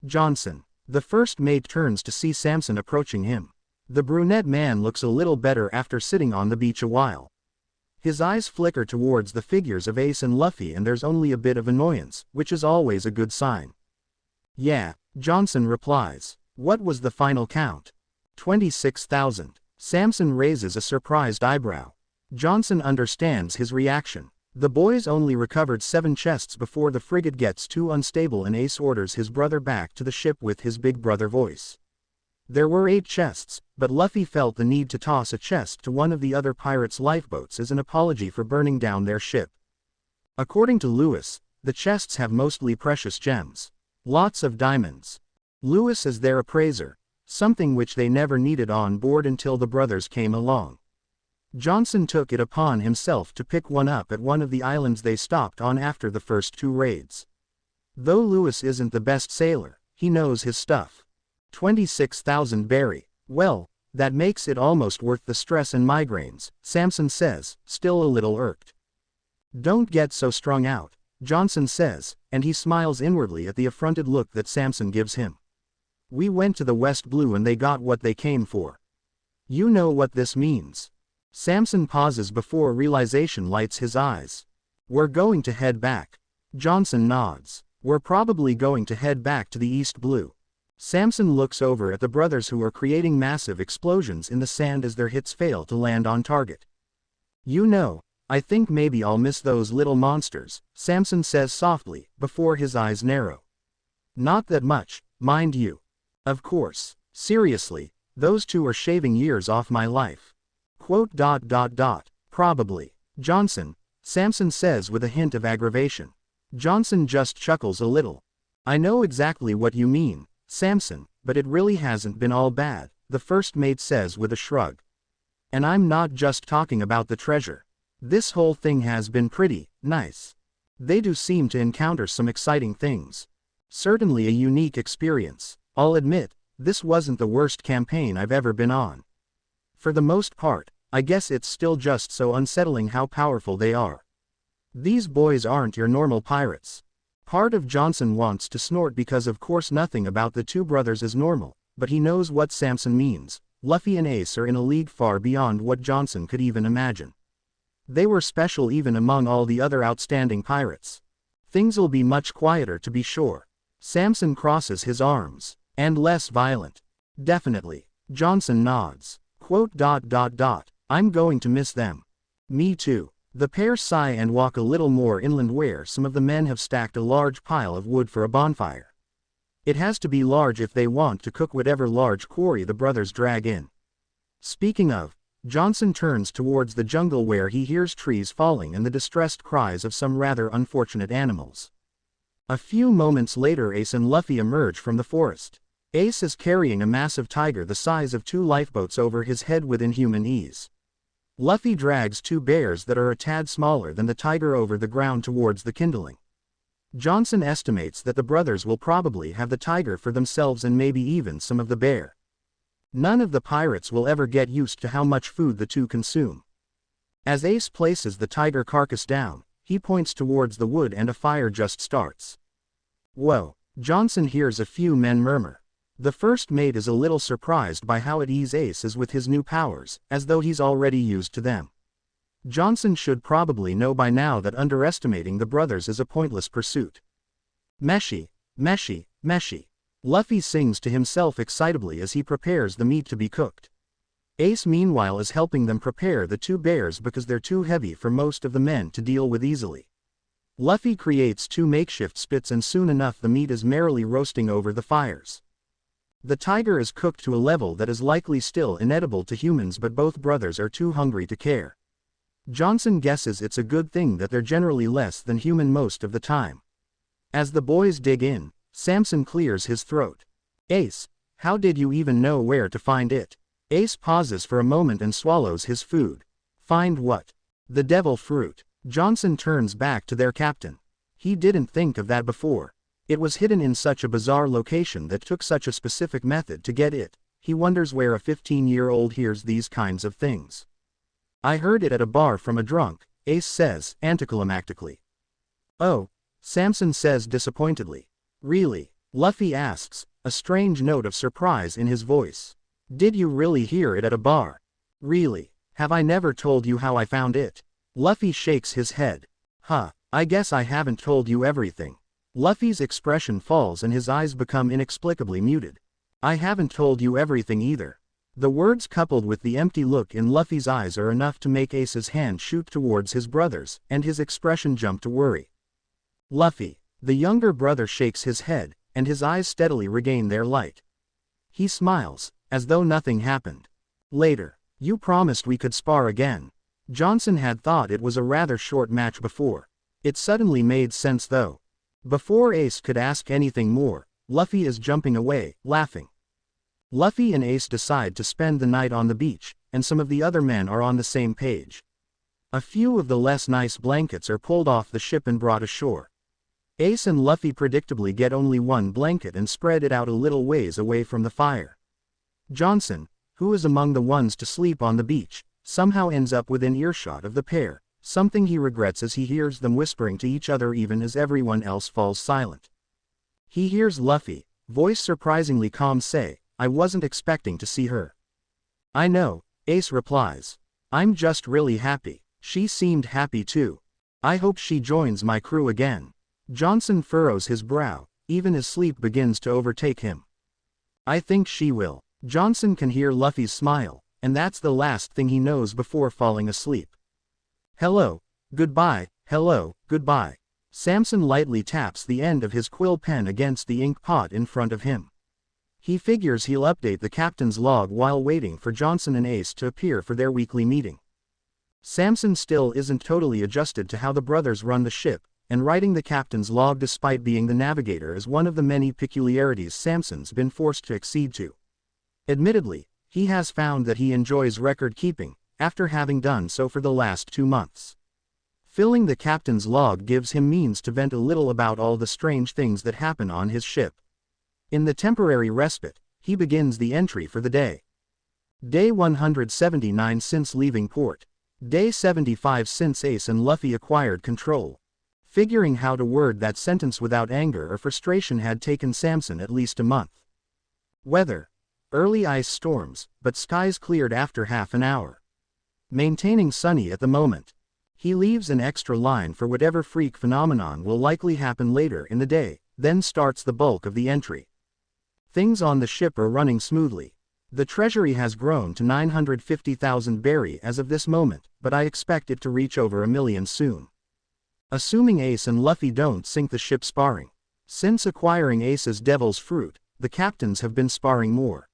Speaker 1: Johnson, the first mate, turns to see Samson approaching him. The brunette man looks a little better after sitting on the beach a while. His eyes flicker towards the figures of Ace and Luffy, and there's only a bit of annoyance, which is always a good sign. Yeah, Johnson replies. What was the final count? 26,000. Samson raises a surprised eyebrow. Johnson understands his reaction. The boys only recovered 7 chests before the frigate gets too unstable, and Ace orders his brother back to the ship with his big brother voice. There were 8 chests, but Luffy felt the need to toss a chest to one of the other pirates' lifeboats as an apology for burning down their ship. According to Lewis, the chests have mostly precious gems. Lots of diamonds. Lewis is their appraiser, something which they never needed on board until the brothers came along. Johnson took it upon himself to pick one up at one of the islands they stopped on after the first 2 raids. Though Lewis isn't the best sailor, he knows his stuff. 26,000 berry. Well, that makes it almost worth the stress and migraines, Samson says, still a little irked. Don't get so strung out, Johnson says, and he smiles inwardly at the affronted look that Samson gives him. We went to the West Blue and they got what they came for. You know what this means. Samson pauses before realization lights his eyes. We're going to head back. Johnson nods. We're probably going to head back to the East Blue. Samson looks over at the brothers, who are creating massive explosions in the sand as their hits fail to land on target. You know, I think maybe I'll miss those little monsters, Samson says softly, before his eyes narrow. Not that much, mind you. Of course, seriously, those 2 are shaving years off my life. Probably. Johnson, Samson says with a hint of aggravation. Johnson just chuckles a little. I know exactly what you mean, Samson, but it really hasn't been all bad, the first mate says with a shrug. And I'm not just talking about the treasure. This whole thing has been pretty nice. They do seem to encounter some exciting things. Certainly a unique experience. I'll admit, this wasn't the worst campaign I've ever been on. For the most part, I guess it's still just so unsettling how powerful they are. These boys aren't your normal pirates. Part of Johnson wants to snort because of course nothing about the two brothers is normal, but he knows what Samson means. Luffy and Ace are in a league far beyond what Johnson could even imagine. They were special even among all the other outstanding pirates. Things'll be much quieter to be sure. Samson crosses his arms. And less violent. Definitely. Johnson nods. Quote. I'm going to miss them. Me too. The pair sigh and walk a little more inland where some of the men have stacked a large pile of wood for a bonfire. It has to be large if they want to cook whatever large quarry the brothers drag in. Speaking of, Johnson turns towards the jungle where he hears trees falling and the distressed cries of some rather unfortunate animals. A few moments later Ace and Luffy emerge from the forest. Ace is carrying a massive tiger the size of 2 lifeboats over his head with inhuman ease. Luffy drags 2 bears that are a tad smaller than the tiger over the ground towards the kindling. Johnson estimates that the brothers will probably have the tiger for themselves and maybe even some of the bear. None of the pirates will ever get used to how much food the two consume. As Ace places the tiger carcass down, he points towards the wood and a fire just starts. Whoa, Johnson hears a few men murmur. The first mate is a little surprised by how at ease Ace is with his new powers, as though he's already used to them. Johnson should probably know by now that underestimating the brothers is a pointless pursuit. Meshi, Meshi, Meshi. Luffy sings to himself excitably as he prepares the meat to be cooked. Ace meanwhile is helping them prepare the 2 bears because they're too heavy for most of the men to deal with easily. Luffy creates 2 makeshift spits and soon enough the meat is merrily roasting over the fires. The tiger is cooked to a level that is likely still inedible to humans, but both brothers are too hungry to care. Johnson guesses it's a good thing that they're generally less than human most of the time. As the boys dig in, Samson clears his throat. Ace, how did you even know where to find it? Ace pauses for a moment and swallows his food. Find what? The devil fruit. Johnson turns back to their captain. He didn't think of that before. It was hidden in such a bizarre location that took such a specific method to get it. He wonders where a 15-year-old hears these kinds of things. I heard it at a bar from a drunk, Ace says, anticlimactically. Oh, Samson says disappointedly. Really? Luffy asks, a strange note of surprise in his voice. Did you really hear it at a bar? Really? Have I never told you how I found it? Luffy shakes his head. Huh, I guess I haven't told you everything. Luffy's expression falls and his eyes become inexplicably muted. I haven't told you everything either. The words coupled with the empty look in Luffy's eyes are enough to make Ace's hand shoot towards his brother's, and his expression jump to worry. Luffy. The younger brother shakes his head, and his eyes steadily regain their light. He smiles, as though nothing happened. Later. You promised we could spar again. Johnson had thought it was a rather short match before. It suddenly made sense though. Before Ace could ask anything more, Luffy is jumping away, laughing. Luffy and Ace decide to spend the night on the beach, and some of the other men are on the same page. A few of the less nice blankets are pulled off the ship and brought ashore. Ace and Luffy predictably get only one blanket and spread it out a little ways away from the fire. Johnson, who is among the ones to sleep on the beach, somehow ends up within earshot of the pair, something he regrets as he hears them whispering to each other even as everyone else falls silent. He hears Luffy, voice surprisingly calm, say, I wasn't expecting to see her. I know, Ace replies. I'm just really happy. She seemed happy too. I hope she joins my crew again. Johnson furrows his brow, even as sleep begins to overtake him. I think she will. Johnson can hear Luffy's smile, and that's the last thing he knows before falling asleep. Hello, goodbye, hello, goodbye. Samson lightly taps the end of his quill pen against the ink pot in front of him. He figures he'll update the captain's log while waiting for Johnson and Ace to appear for their weekly meeting. Samson still isn't totally adjusted to how the brothers run the ship, and writing the captain's log despite being the navigator is one of the many peculiarities Samson's been forced to accede to. Admittedly, He has found that he enjoys record keeping, after having done so for the last 2 months. Filling the captain's log gives him means to vent a little about all the strange things that happen on his ship. In the temporary respite, he begins the entry for the day. Day 179 since leaving port. Day 75 since Ace and Luffy acquired control. Figuring how to word that sentence without anger or frustration had taken Samson at least a month. Weather. Early ice storms, but skies cleared after half an hour. Maintaining sunny at the moment. He leaves an extra line for whatever freak phenomenon will likely happen later in the day, then starts the bulk of the entry. Things on the ship are running smoothly. The treasury has grown to 950,000 berry as of this moment, but I expect it to reach over 1 million soon. Assuming Ace and Luffy don't sink the ship sparring. Since acquiring Ace's Devil's Fruit, the captains have been sparring more.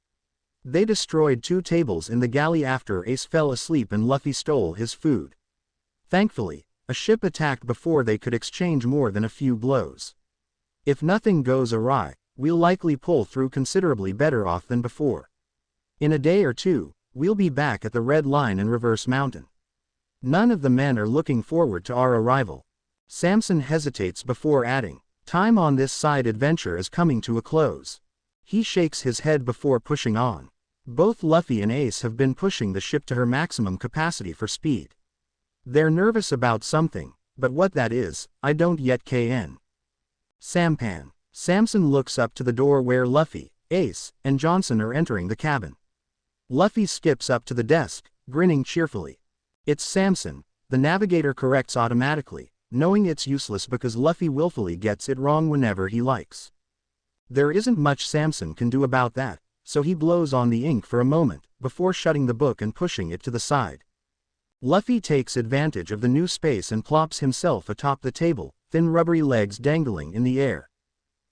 Speaker 1: They destroyed 2 tables in the galley after Ace fell asleep and Luffy stole his food. Thankfully, a ship attacked before they could exchange more than a few blows. If nothing goes awry, we'll likely pull through considerably better off than before. In a day or 2, we'll be back at the Red Line and Reverse Mountain. None of the men are looking forward to our arrival. Samson hesitates before adding, "Time on this side adventure is coming to a close." He shakes his head before pushing on. Both Luffy and Ace have been pushing the ship to her maximum capacity for speed. They're nervous about something, but what that is, I don't yet kn. Sampan. Samson looks up to the door where Luffy, Ace, and Johnson are entering the cabin. Luffy skips up to the desk, grinning cheerfully. It's Samson, the navigator corrects automatically, knowing it's useless because Luffy willfully gets it wrong whenever he likes. There isn't much Samson can do about that, so he blows on the ink for a moment, before shutting the book and pushing it to the side. Luffy takes advantage of the new space and plops himself atop the table, thin rubbery legs dangling in the air.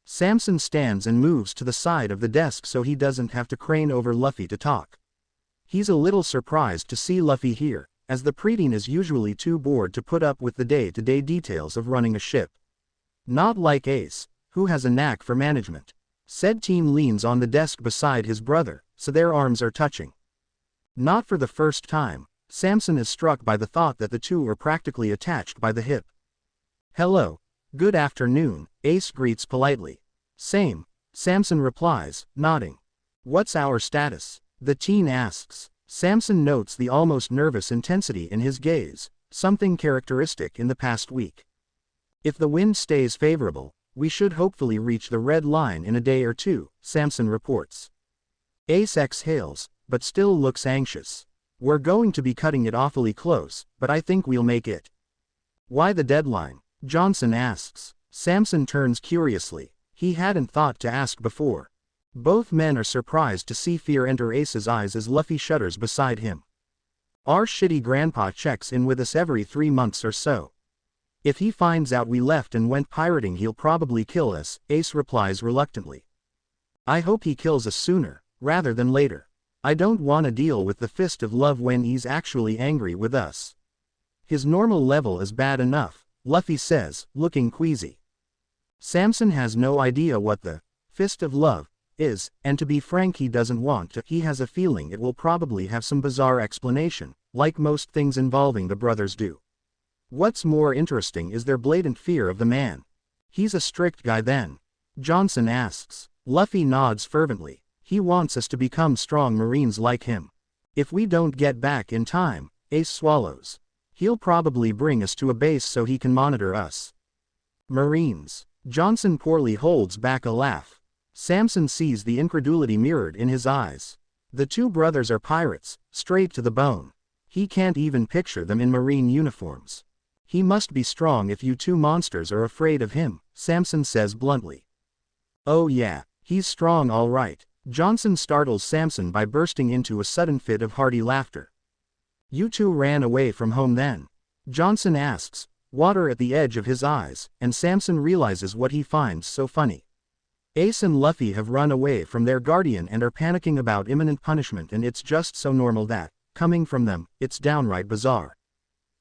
Speaker 1: Samson stands and moves to the side of the desk so he doesn't have to crane over Luffy to talk. He's a little surprised to see Luffy here, as the preteen is usually too bored to put up with the day-to-day details of running a ship. Not like Ace, who has a knack for management. Said teen leans on the desk beside his brother, so their arms are touching. Not for the first time, Samson is struck by the thought that the two are practically attached by the hip. "Hello. Good afternoon," Ace greets politely. "Same," Samson replies, nodding. "What's our status?" the teen asks. Samson notes the almost nervous intensity in his gaze, something characteristic in the past week. "If the wind stays favorable, we should hopefully reach the Red Line in a day or 2, Samson reports. Ace exhales, but still looks anxious. "We're going to be cutting it awfully close, but I think we'll make it." "Why the deadline?" Johnson asks. Samson turns curiously. He hadn't thought to ask before. Both men are surprised to see fear enter Ace's eyes as Luffy shudders beside him. "Our shitty grandpa checks in with us every 3 months or so. If he finds out we left and went pirating he'll probably kill us," Ace replies reluctantly. "I hope he kills us sooner, rather than later. I don't want to deal with the fist of love when he's actually angry with us. His normal level is bad enough," Luffy says, looking queasy. Samson has no idea what the fist of love is, and to be frank he doesn't want to. He has a feeling it will probably have some bizarre explanation, like most things involving the brothers do. What's more interesting is their blatant fear of the man. "He's a strict guy then?" Johnson asks. Luffy nods fervently. "He wants us to become strong Marines like him. If we don't get back in time," Ace swallows, "he'll probably bring us to a base so he can monitor us." "Marines." Johnson poorly holds back a laugh. Samson sees the incredulity mirrored in his eyes. The two brothers are pirates, straight to the bone. He can't even picture them in marine uniforms. "He must be strong if you two monsters are afraid of him," Samson says bluntly. "Oh yeah, he's strong all right." Johnson startles Samson by bursting into a sudden fit of hearty laughter. "You two ran away from home then?" Johnson asks, water at the edge of his eyes, and Samson realizes what he finds so funny. Ace and Luffy have run away from their guardian and are panicking about imminent punishment, and it's just so normal that, coming from them, it's downright bizarre.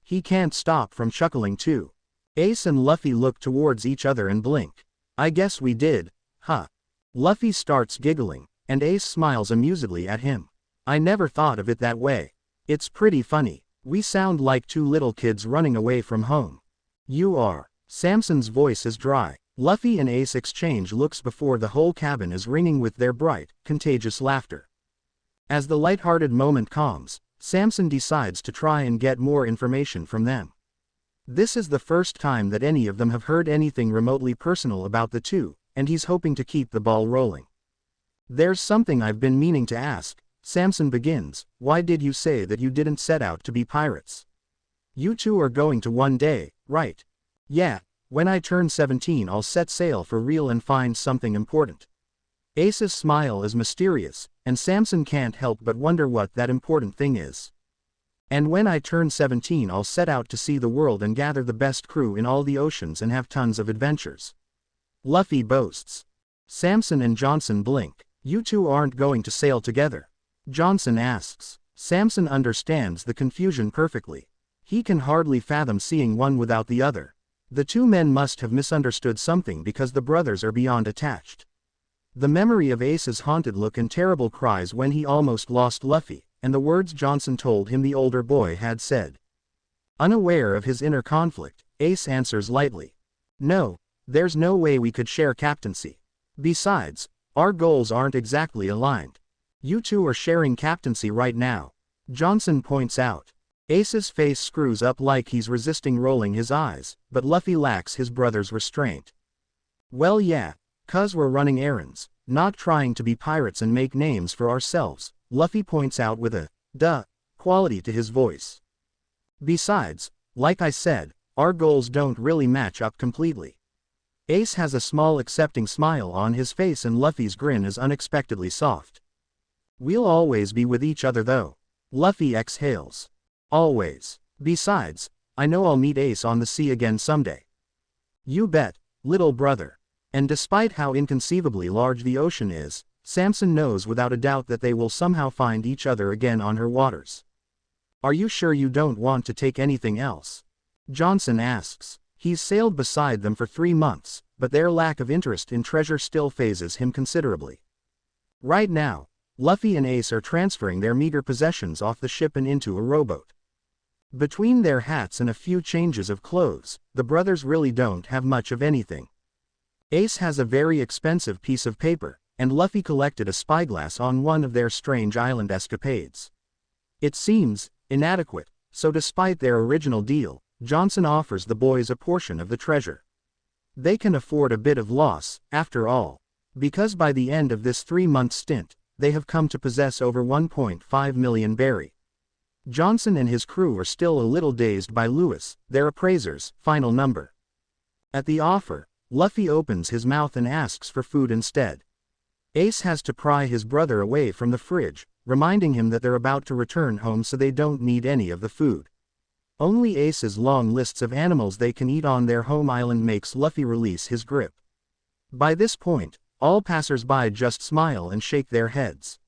Speaker 1: He can't stop from chuckling too. Ace and Luffy look towards each other and blink. "I guess we did, huh?" Luffy starts giggling, and Ace smiles amusedly at him. I never thought of it that way. It's pretty funny. We sound like two little kids running away from home. You are. Samson's voice is dry. Luffy and Ace exchange looks before the whole cabin is ringing with their bright, contagious laughter. As the light-hearted moment calms, Samson decides to try and get more information from them. This is the first time that any of them have heard anything remotely personal about the two, and he's hoping to keep the ball rolling. There's something I've been meaning to ask, Samson begins. Why did you say that you didn't set out to be pirates? You two are going to one day, right? Yeah, when I turn 17 I'll set sail for real and find something important. Ace's smile is mysterious, and Samson can't help but wonder what that important thing is. And when I turn 17 I'll set out to see the world and gather the best crew in all the oceans and have tons of adventures. Luffy boasts. Samson and Johnson blink. You two aren't going to sail together? Johnson asks. Samson understands the confusion perfectly. He can hardly fathom seeing one without the other. The two men must have misunderstood something because the brothers are beyond attached. The memory of Ace's haunted look and terrible cries when he almost lost Luffy, and the words Johnson told him the older boy had said. Unaware of his inner conflict, Ace answers lightly. No, there's no way we could share captaincy. Besides, our goals aren't exactly aligned. You two are sharing captaincy right now, Johnson points out. Ace's face screws up like he's resisting rolling his eyes, but Luffy lacks his brother's restraint. Well yeah, 'cause we're running errands, not trying to be pirates and make names for ourselves, Luffy points out with a duh quality to his voice. Besides, like I said, our goals don't really match up completely. Ace has a small accepting smile on his face and Luffy's grin is unexpectedly soft. We'll always be with each other though. Luffy exhales. Always. Besides, I know I'll meet Ace on the sea again someday. You bet, little brother. And despite how inconceivably large the ocean is, Samson knows without a doubt that they will somehow find each other again on her waters. Are you sure you don't want to take anything else? Johnson asks. He's sailed beside them for 3 months, but their lack of interest in treasure still phases him considerably. Right now, Luffy and Ace are transferring their meager possessions off the ship and into a rowboat. Between their hats and a few changes of clothes, the brothers really don't have much of anything. Ace has a very expensive piece of paper, and Luffy collected a spyglass on one of their strange island escapades. It seems inadequate, so despite their original deal, Johnson offers the boys a portion of the treasure. They can afford a bit of loss, after all, because by the end of this 3-month stint, they have come to possess over 1.5 million berry. Johnson and his crew are still a little dazed by Lewis, their appraiser's final number. At the offer, Luffy opens his mouth and asks for food instead. Ace has to pry his brother away from the fridge, reminding him that they're about to return home so they don't need any of the food. Only Ace's long lists of animals they can eat on their home island makes Luffy release his grip. By this point, all passers-by just smile and shake their heads.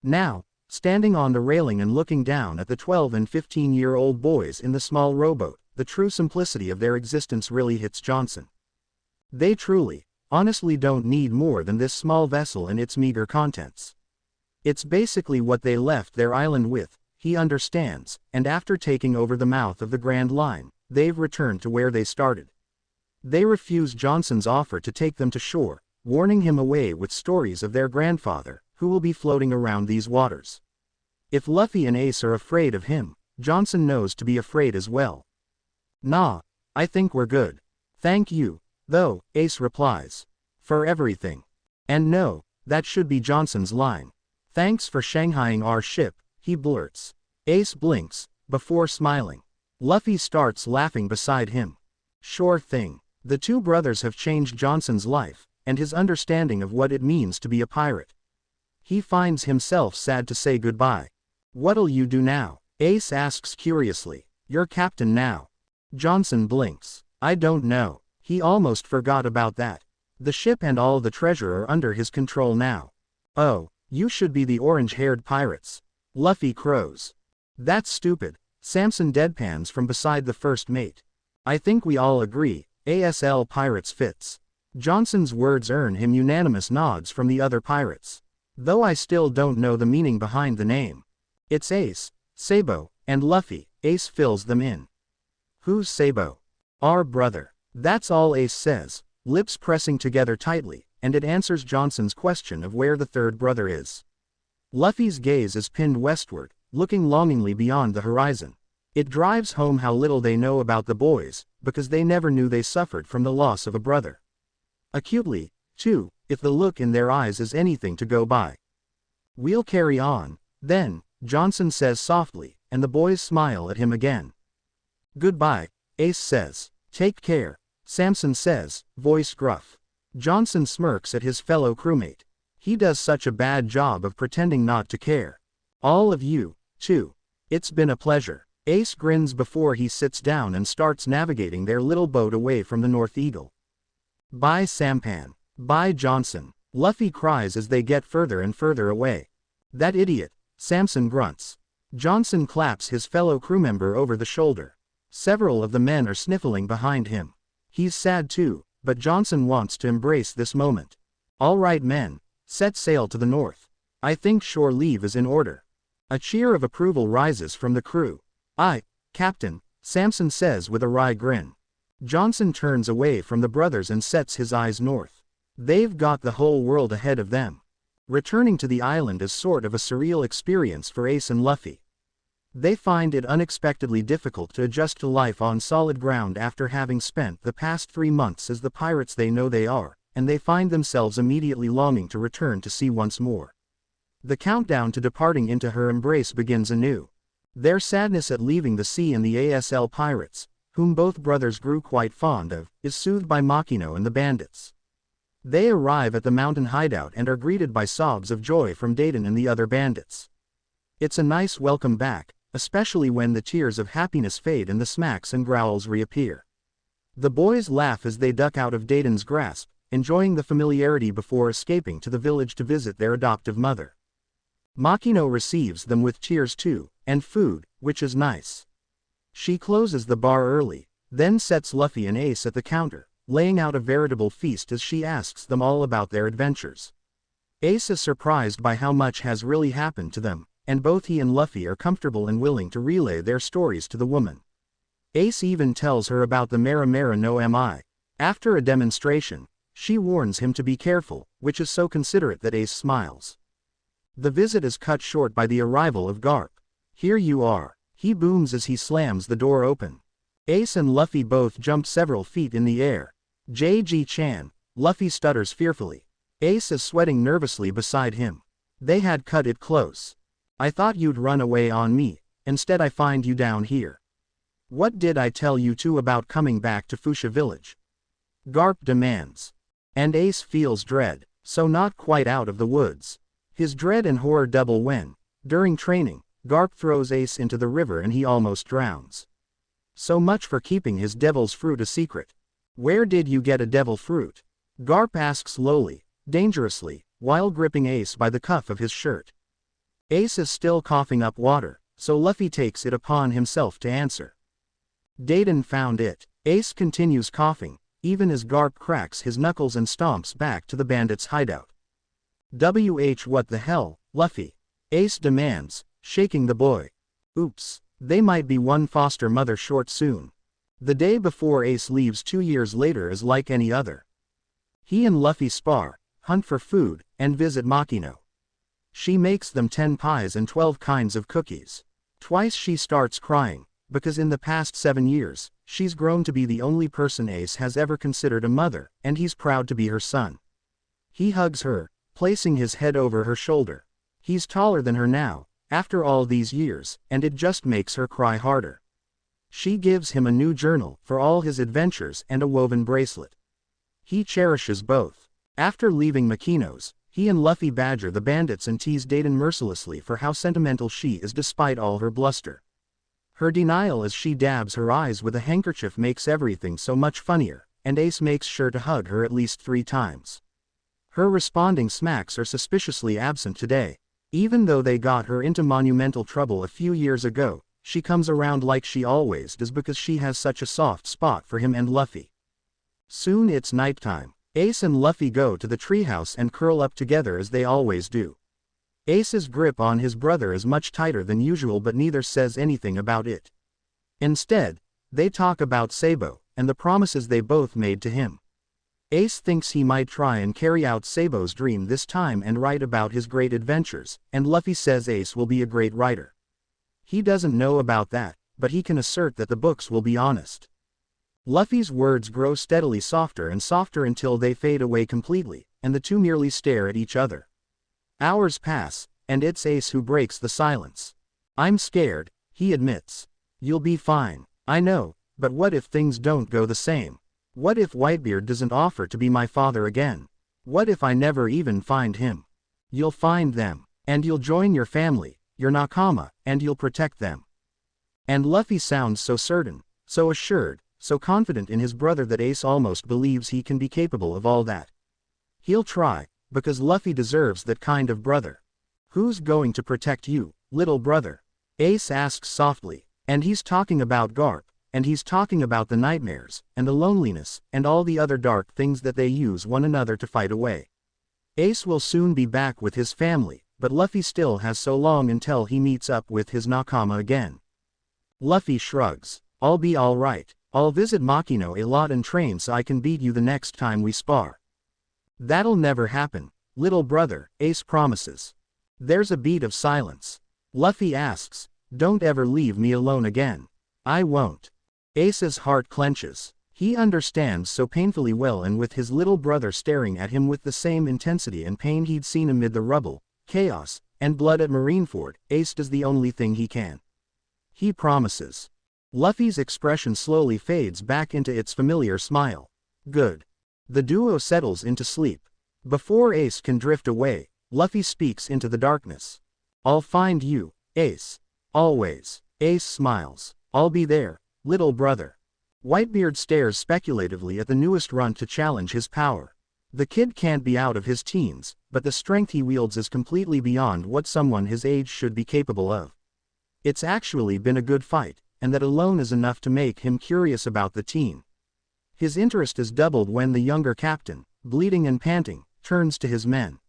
Speaker 1: Now, standing on the railing and looking down at the 12 and 15-year-old boys in the small rowboat, the true simplicity of their existence really hits Johnson. They truly, honestly don't need more than this small vessel and its meager contents. It's basically what they left their island with, he understands, and after taking over the mouth of the Grand Line, they've returned to where they started. They refuse Johnson's offer to take them to shore, warning him away with stories of their grandfather, who will be floating around these waters. If Luffy and Ace are afraid of him, Johnson knows to be afraid as well. Nah, I think we're good. Thank you, though, Ace replies. For everything. And no, that should be Johnson's line. Thanks for shanghaiing our ship, he blurts. Ace blinks, before smiling. Luffy starts laughing beside him. Sure thing. The two brothers have changed Johnson's life, and his understanding of what it means to be a pirate. He finds himself sad to say goodbye. What'll you do now? Ace asks curiously. You're captain now. Johnson blinks. I don't know. He almost forgot about that. The ship and all the treasure are under his control now. Oh, you should be the orange-haired pirates. Luffy crows. That's stupid. Samson deadpans from beside the first mate. I think we all agree, ASL pirates fits. Johnson's words earn him unanimous nods from the other pirates. Though I still don't know the meaning behind the name. It's Ace, Sabo, and Luffy. Ace fills them in. Who's Sabo? Our brother. That's all Ace says, lips pressing together tightly, and it answers Johnson's question of where the third brother is. Luffy's gaze is pinned westward, looking longingly beyond the horizon. It drives home how little they know about the boys, because they never knew they suffered from the loss of a brother. Acutely, too, if the look in their eyes is anything to go by. We'll carry on, then, Johnson says softly, and the boys smile at him again. Goodbye, Ace says. Take care, Samson says, voice gruff. Johnson smirks at his fellow crewmate. He does such a bad job of pretending not to care. All of you, too. It's been a pleasure. Ace grins before he sits down and starts navigating their little boat away from the North Eagle. Bye Sampan. Bye Johnson. Luffy cries as they get further and further away. That idiot, Samson grunts. Johnson claps his fellow crewmember over the shoulder. Several of the men are sniffling behind him. He's sad too, but Johnson wants to embrace this moment. All right men, set sail to the north. I think shore leave is in order. A cheer of approval rises from the crew. Aye, Captain, Samson says with a wry grin. Johnson turns away from the brothers and sets his eyes north. They've got the whole world ahead of them. Returning to the island is sort of a surreal experience for Ace and Luffy. They find it unexpectedly difficult to adjust to life on solid ground after having spent the past 3 months as the pirates they know they are, and they find themselves immediately longing to return to sea once more. The countdown to departing into her embrace begins anew. Their sadness at leaving the sea and the ASL pirates, whom both brothers grew quite fond of, is soothed by Makino and the bandits. They arrive at the mountain hideout and are greeted by sobs of joy from Dayton and the other bandits. It's a nice welcome back, especially when the tears of happiness fade and the smacks and growls reappear. The boys laugh as they duck out of Dayton's grasp, enjoying the familiarity before escaping to the village to visit their adoptive mother. Makino receives them with cheers too, and food, which is nice. She closes the bar early, then sets Luffy and Ace at the counter, laying out a veritable feast as she asks them all about their adventures. Ace is surprised by how much has really happened to them, and both he and Luffy are comfortable and willing to relay their stories to the woman. Ace even tells her about the Mera Mera no Mi. After a demonstration, she warns him to be careful, which is so considerate that Ace smiles. The visit is cut short by the arrival of Garp. Here you are, he booms as he slams the door open. Ace and Luffy both jump several feet in the air. JG-chan, Luffy stutters fearfully. Ace is sweating nervously beside him. They had cut it close. I thought you'd run away on me, instead I find you down here. What did I tell you two about coming back to Fuchsia Village? Garp demands. And Ace feels dread, so not quite out of the woods. His dread and horror double when, during training, Garp throws Ace into the river and he almost drowns. So much for keeping his devil's fruit a secret. Where did you get a devil fruit? Garp asks lowly, dangerously, while gripping Ace by the cuff of his shirt. Ace is still coughing up water, so Luffy takes it upon himself to answer. Dayton found it. Ace continues coughing, even as Garp cracks his knuckles and stomps back to the bandits' hideout. What the hell, Luffy? Ace demands, shaking the boy. Oops, they might be one foster mother short soon. The day before Ace leaves 2 years later is like any other. He and Luffy spar, hunt for food, and visit Makino. She makes them 10 pies and 12 kinds of cookies. Twice she starts crying, because in the past 7 years, she's grown to be the only person Ace has ever considered a mother, and he's proud to be her son. He hugs her, placing his head over her shoulder. He's taller than her now, after all these years, and it just makes her cry harder. She gives him a new journal for all his adventures and a woven bracelet. He cherishes both. After leaving Makino's, he and Luffy badger the bandits and tease Dayton mercilessly for how sentimental she is despite all her bluster. Her denial as she dabs her eyes with a handkerchief makes everything so much funnier, and Ace makes sure to hug her at least 3 times. Her responding smacks are suspiciously absent today. Even though they got her into monumental trouble a few years ago, she comes around like she always does because she has such a soft spot for him and Luffy. Soon it's nighttime. Ace and Luffy go to the treehouse and curl up together as they always do. Ace's grip on his brother is much tighter than usual, but neither says anything about it. Instead, they talk about Sabo, and the promises they both made to him. Ace thinks he might try and carry out Sabo's dream this time and write about his great adventures, and Luffy says Ace will be a great writer. He doesn't know about that, but he can assert that the books will be honest. Luffy's words grow steadily softer and softer until they fade away completely, and the two merely stare at each other. Hours pass, and it's Ace who breaks the silence. I'm scared, he admits. You'll be fine, I know, but what if things don't go the same? What if Whitebeard doesn't offer to be my father again? What if I never even find him? You'll find them, and you'll join your family, your Nakama, and you'll protect them. And Luffy sounds so certain, so assured, so confident in his brother that Ace almost believes he can be capable of all that. He'll try, because Luffy deserves that kind of brother. Who's going to protect you, little brother? Ace asks softly, and he's talking about Garp, and he's talking about the nightmares, and the loneliness, and all the other dark things that they use one another to fight away. Ace will soon be back with his family, but Luffy still has so long until he meets up with his Nakama again. Luffy shrugs. I'll be alright. I'll visit Makino a lot and train so I can beat you the next time we spar. That'll never happen, little brother, Ace promises. There's a beat of silence. Luffy asks, don't ever leave me alone again. I won't. Ace's heart clenches. He understands so painfully well, and with his little brother staring at him with the same intensity and pain he'd seen amid the rubble, chaos, and blood at Marineford, Ace does the only thing he can. He promises. Luffy's expression slowly fades back into its familiar smile. Good. The duo settles into sleep. Before Ace can drift away, Luffy speaks into the darkness. I'll find you, Ace. Always. Ace smiles. I'll be there, little brother. Whitebeard stares speculatively at the newest runt to challenge his power. The kid can't be out of his teens, but the strength he wields is completely beyond what someone his age should be capable of. It's actually been a good fight, and that alone is enough to make him curious about the teen. His interest is doubled when the younger captain, bleeding and panting, turns to his men.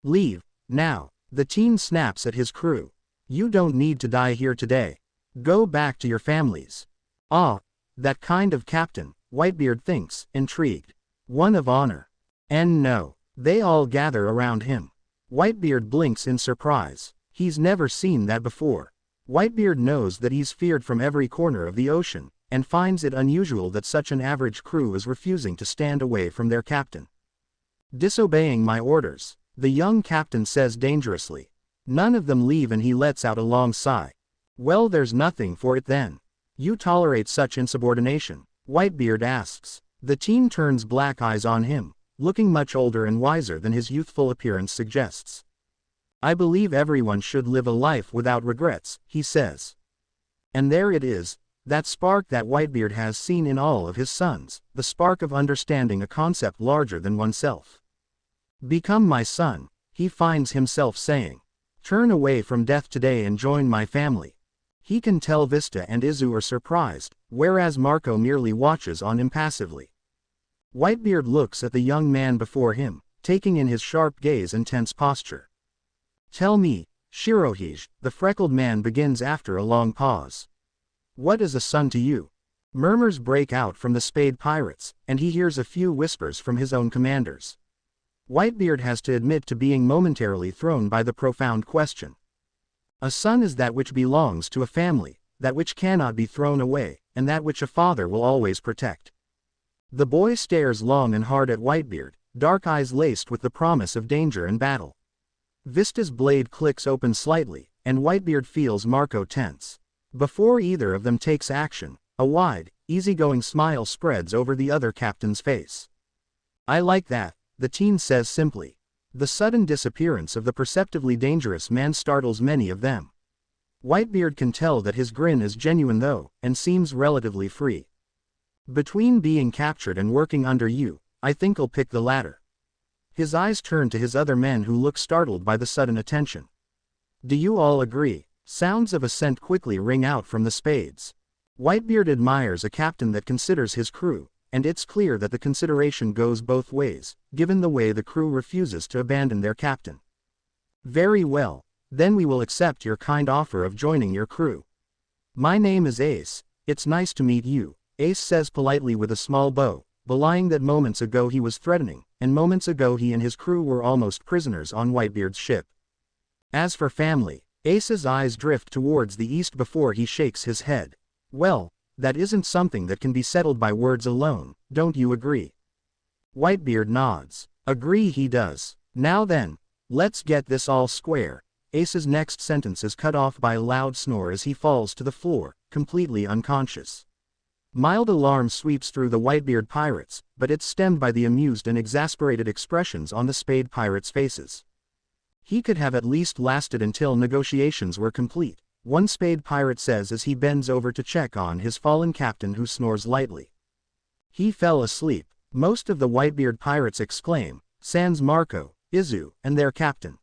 Speaker 1: Leave, now, the teen snaps at his crew. You don't need to die here today. Go back to your families. Ah, that kind of captain, Whitebeard thinks, intrigued. One of honor. And no, they all gather around him. Whitebeard blinks in surprise. He's never seen that before. Whitebeard knows that he's feared from every corner of the ocean, and finds it unusual that such an average crew is refusing to stand away from their captain. Disobeying my orders, the young captain says dangerously. None of them leave, and he lets out a long sigh. Well, there's nothing for it then. You tolerate such insubordination? Whitebeard asks. The teen turns black eyes on him, looking much older and wiser than his youthful appearance suggests. I believe everyone should live a life without regrets, he says. And there it is, that spark that Whitebeard has seen in all of his sons, the spark of understanding a concept larger than oneself. Become my son, he finds himself saying. Turn away from death today and join my family. He can tell Vista and Izu are surprised, whereas Marco merely watches on impassively. Whitebeard looks at the young man before him, taking in his sharp gaze and tense posture. Tell me, Shirohige, the freckled man begins after a long pause. What is a son to you? Murmurs break out from the Spade Pirates, and he hears a few whispers from his own commanders. Whitebeard has to admit to being momentarily thrown by the profound question. A son is that which belongs to a family, that which cannot be thrown away, and that which a father will always protect. The boy stares long and hard at Whitebeard, dark eyes laced with the promise of danger and battle. Vista's blade clicks open slightly, and Whitebeard feels Marco tense. Before either of them takes action, a wide, easygoing smile spreads over the other captain's face. I like that, the teen says simply. The sudden disappearance of the perceptively dangerous man startles many of them. Whitebeard can tell that his grin is genuine though, and seems relatively free. Between being captured and working under you, I think I'll pick the latter. His eyes turn to his other men who look startled by the sudden attention. Do you all agree? Sounds of assent quickly ring out from the Spades. Whitebeard admires a captain that considers his crew, and it's clear that the consideration goes both ways, given the way the crew refuses to abandon their captain. Very well, then we will accept your kind offer of joining your crew. My name is Ace, it's nice to meet you, Ace says politely with a small bow, belying that moments ago he was threatening, and moments ago he and his crew were almost prisoners on Whitebeard's ship. As for family, Ace's eyes drift towards the east before he shakes his head. Well, that isn't something that can be settled by words alone, don't you agree? Whitebeard nods. Agree he does. Now then, let's get this all square. Ace's next sentence is cut off by a loud snore as he falls to the floor, completely unconscious. Mild alarm sweeps through the Whitebeard pirates, but it's stemmed by the amused and exasperated expressions on the Spade pirates' faces. He could have at least lasted until negotiations were complete, one Spade pirate says as he bends over to check on his fallen captain who snores lightly. He fell asleep, most of the Whitebeard pirates exclaim, sans Marco, Izu, and their captain.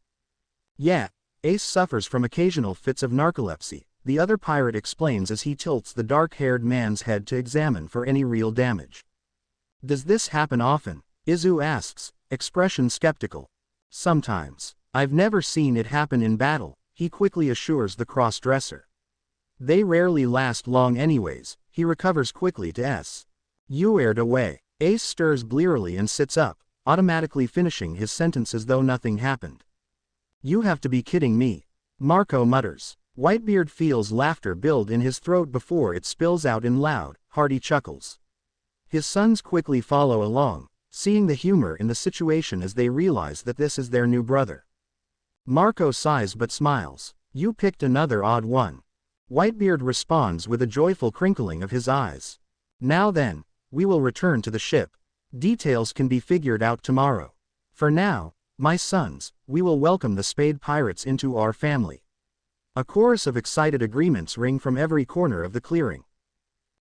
Speaker 1: Yeah, Ace suffers from occasional fits of narcolepsy, the other pirate explains as he tilts the dark-haired man's head to examine for any real damage. Does this happen often? Izu asks, expression skeptical. Sometimes. I've never seen it happen in battle, he quickly assures the cross-dresser. They rarely last long anyways, he recovers quickly to S. Uered away. Ace stirs blearily and sits up, automatically finishing his sentence as though nothing happened. You have to be kidding me. Marco mutters. Whitebeard feels laughter build in his throat before it spills out in loud, hearty chuckles. His sons quickly follow along, seeing the humor in the situation as they realize that this is their new brother. Marco sighs but smiles. You picked another odd one. Whitebeard responds with a joyful crinkling of his eyes. Now then, we will return to the ship. Details can be figured out tomorrow. For now, my sons, we will welcome the Spade pirates into our family. A chorus of excited agreements ring from every corner of the clearing.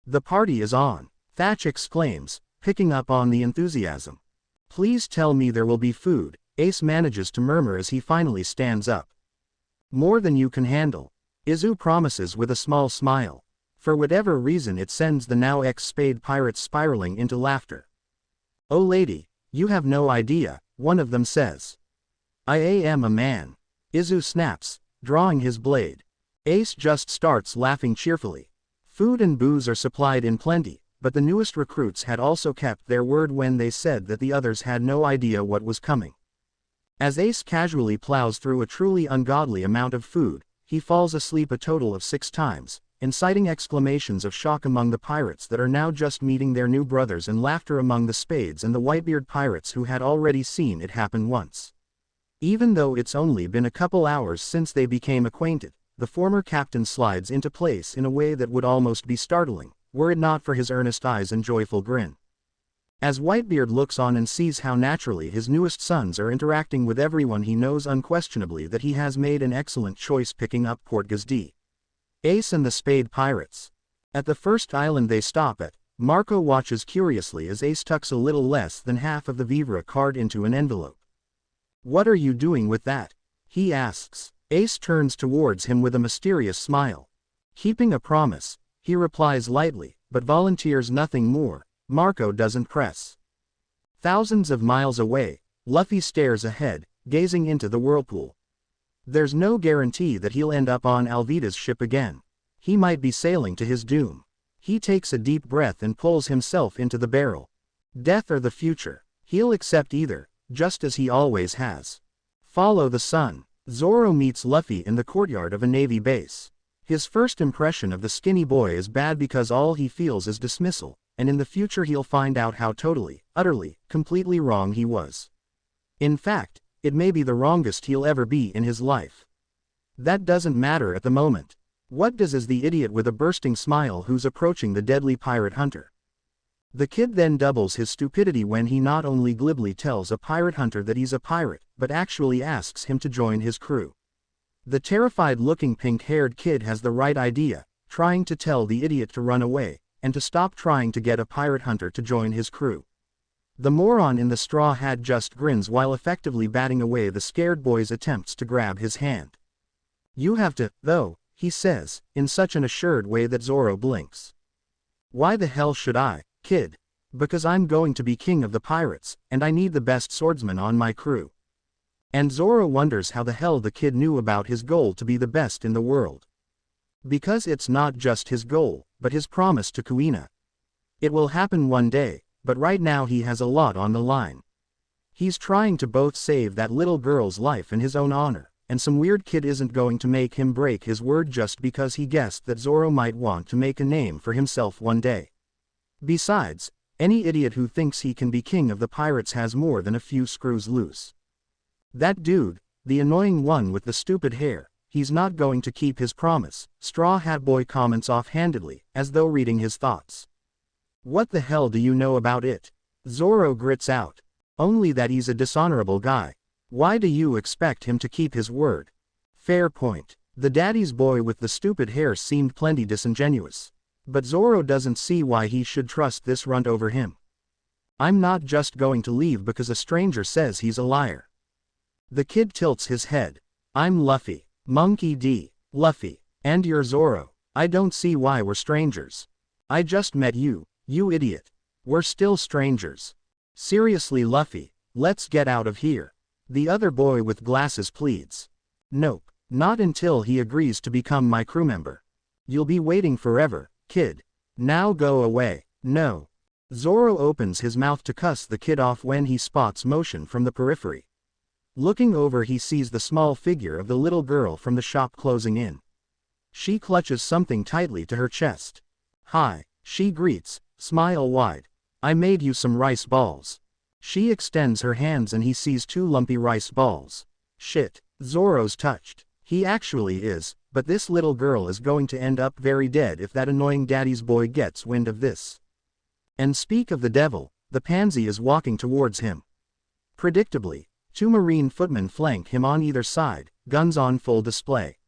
Speaker 1: The party is on, Thatch exclaims, picking up on the enthusiasm. Please tell me there will be food, Ace manages to murmur as he finally stands up. More than you can handle, Izu promises with a small smile. For whatever reason it sends the now ex-Spade pirates spiraling into laughter. Oh lady, you have no idea, one of them says. I am a man. Izu snaps, drawing his blade. Ace just starts laughing cheerfully. Food and booze are supplied in plenty, but the newest recruits had also kept their word when they said that the others had no idea what was coming. As Ace casually plows through a truly ungodly amount of food, he falls asleep a total of 6 times, inciting exclamations of shock among the pirates that are now just meeting their new brothers and laughter among the Spades and the Whitebeard pirates who had already seen it happen once. Even though it's only been a couple hours since they became acquainted, the former captain slides into place in a way that would almost be startling, were it not for his earnest eyes and joyful grin. As Whitebeard looks on and sees how naturally his newest sons are interacting with everyone, he knows unquestionably that he has made an excellent choice picking up Port Gazdi. Ace and the Spade pirates. At the first island they stop at, Marco watches curiously as Ace tucks a little less than half of the vivre card into an envelope. What are you doing with that? He asks. Ace turns towards him with a mysterious smile. Keeping a promise, he replies lightly, but volunteers nothing more. Marco doesn't press. Thousands of miles away, Luffy stares ahead, gazing into the whirlpool. There's no guarantee that he'll end up on Alvida's ship again. He might be sailing to his doom. He takes a deep breath and pulls himself into the barrel. Death or the future, he'll accept either, just as he always has. Follow the sun. Zoro meets Luffy in the courtyard of a Navy base. His first impression of the skinny boy is bad because all he feels is dismissal, and in the future he'll find out how totally, utterly, completely wrong he was. In fact, it may be the wrongest he'll ever be in his life. That doesn't matter at the moment. What does is the idiot with a bursting smile who's approaching the deadly pirate hunter. The kid then doubles his stupidity when he not only glibly tells a pirate hunter that he's a pirate, but actually asks him to join his crew. The terrified-looking pink-haired kid has the right idea, trying to tell the idiot to run away, and to stop trying to get a pirate hunter to join his crew. The moron in the straw hat just grins while effectively batting away the scared boy's attempts to grab his hand. You have to, though, he says, in such an assured way that Zoro blinks. Why the hell should I, kid? Because I'm going to be king of the pirates, and I need the best swordsman on my crew. And Zoro wonders how the hell the kid knew about his goal to be the best in the world. Because it's not just his goal, but his promise to Kuina. It will happen one day, but right now he has a lot on the line. He's trying to both save that little girl's life and his own honor, and some weird kid isn't going to make him break his word just because he guessed that Zoro might want to make a name for himself one day. Besides, any idiot who thinks he can be king of the pirates has more than a few screws loose. That dude, the annoying one with the stupid hair, he's not going to keep his promise, Straw Hat Boy comments offhandedly, as though reading his thoughts. What the hell do you know about it? Zoro grits out. Only that he's a dishonorable guy. Why do you expect him to keep his word? Fair point. The daddy's boy with the stupid hair seemed plenty disingenuous. But Zoro doesn't see why he should trust this runt over him. I'm not just going to leave because a stranger says he's a liar. The kid tilts his head. I'm Luffy. Monkey D. Luffy. And you're Zoro. I don't see why we're strangers. I just met you, you idiot. We're still strangers. Seriously Luffy, let's get out of here. The other boy with glasses pleads. Nope, not until he agrees to become my crew member. You'll be waiting forever, kid. Now go away. No. Zoro opens his mouth to cuss the kid off when he spots motion from the periphery. Looking over he sees the small figure of the little girl from the shop closing in. She clutches something tightly to her chest. Hi, she greets, smile wide. I made you some rice balls. She extends her hands and he sees 2 lumpy rice balls. Shit, Zoro's touched. He actually is, but this little girl is going to end up very dead if that annoying daddy's boy gets wind of this. And speak of the devil, the pansy is walking towards him. Predictably, 2 marine footmen flank him on either side, guns on full display.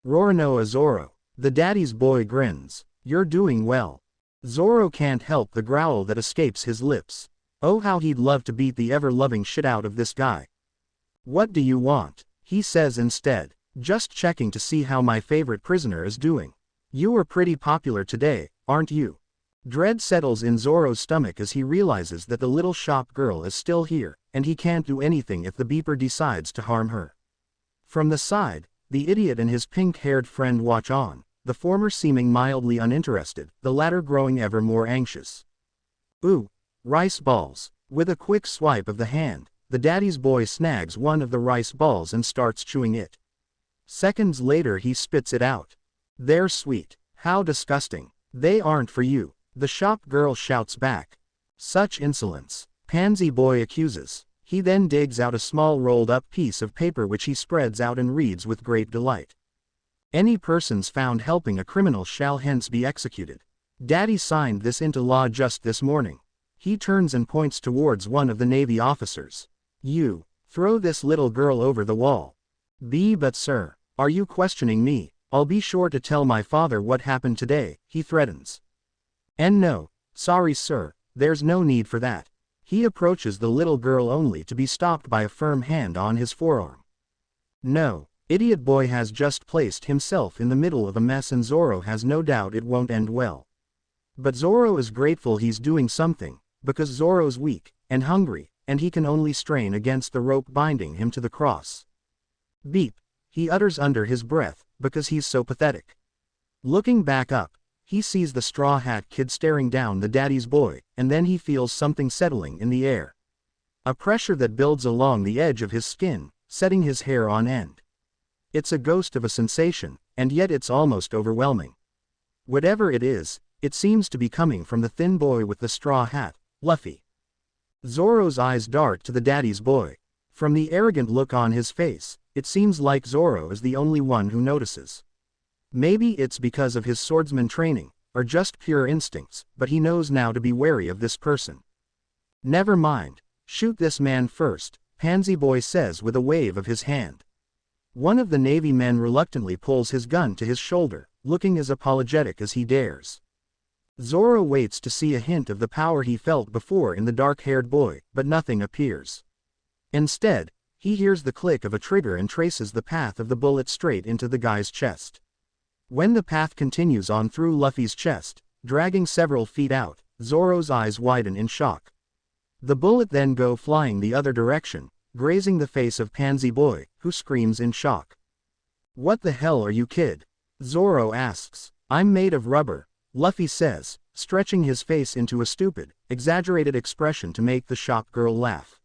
Speaker 1: Roronoa Zoro. The daddy's boy grins. You're doing well. Zoro can't help the growl that escapes his lips. Oh how he'd love to beat the ever-loving shit out of this guy. What do you want? He says instead. Just checking to see how my favorite prisoner is doing. You were pretty popular today, aren't you? Dread settles in Zoro's stomach as he realizes that the little shop girl is still here, and he can't do anything if the beeper decides to harm her. From the side, the idiot and his pink-haired friend watch on, the former seeming mildly uninterested, the latter growing ever more anxious. Ooh, rice balls. With a quick swipe of the hand, the daddy's boy snags one of the rice balls and starts chewing it. Seconds later he spits it out. They're sweet. How disgusting. They aren't for you. The shop girl shouts back. Such insolence. Pansy boy accuses. He then digs out a small rolled-up piece of paper which he spreads out and reads with great delight. Any persons found helping a criminal shall hence be executed. Daddy signed this into law just this morning. He turns and points towards one of the Navy officers. You, throw this little girl over the wall. But sir, are you questioning me? I'll be sure to tell my father what happened today, he threatens. And no, sorry sir, there's no need for that. He approaches the little girl only to be stopped by a firm hand on his forearm. No, idiot boy has just placed himself in the middle of a mess and Zoro has no doubt it won't end well. But Zoro is grateful he's doing something, because Zoro's weak, and hungry, and he can only strain against the rope binding him to the cross. Beep, he utters under his breath, because he's so pathetic. Looking back up, he sees the Straw Hat Kid staring down the daddy's boy, and then he feels something settling in the air. A pressure that builds along the edge of his skin, setting his hair on end. It's a ghost of a sensation, and yet it's almost overwhelming. Whatever it is, it seems to be coming from the thin boy with the straw hat, Luffy. Zoro's eyes dart to the daddy's boy. From the arrogant look on his face, it seems like Zoro is the only one who notices. Maybe it's because of his swordsman training, or just pure instincts, but he knows now to be wary of this person. Never mind, shoot this man first, Pansy Boy says with a wave of his hand. One of the Navy men reluctantly pulls his gun to his shoulder, looking as apologetic as he dares. Zoro waits to see a hint of the power he felt before in the dark-haired boy, but nothing appears. Instead, he hears the click of a trigger and traces the path of the bullet straight into the guy's chest. When the path continues on through Luffy's chest, dragging several feet out, Zoro's eyes widen in shock. The bullet then goes flying the other direction, grazing the face of Pansy Boy, who screams in shock. "What the hell are you, kid?" Zoro asks. "I'm made of rubber," Luffy says, stretching his face into a stupid, exaggerated expression to make the shocked girl laugh.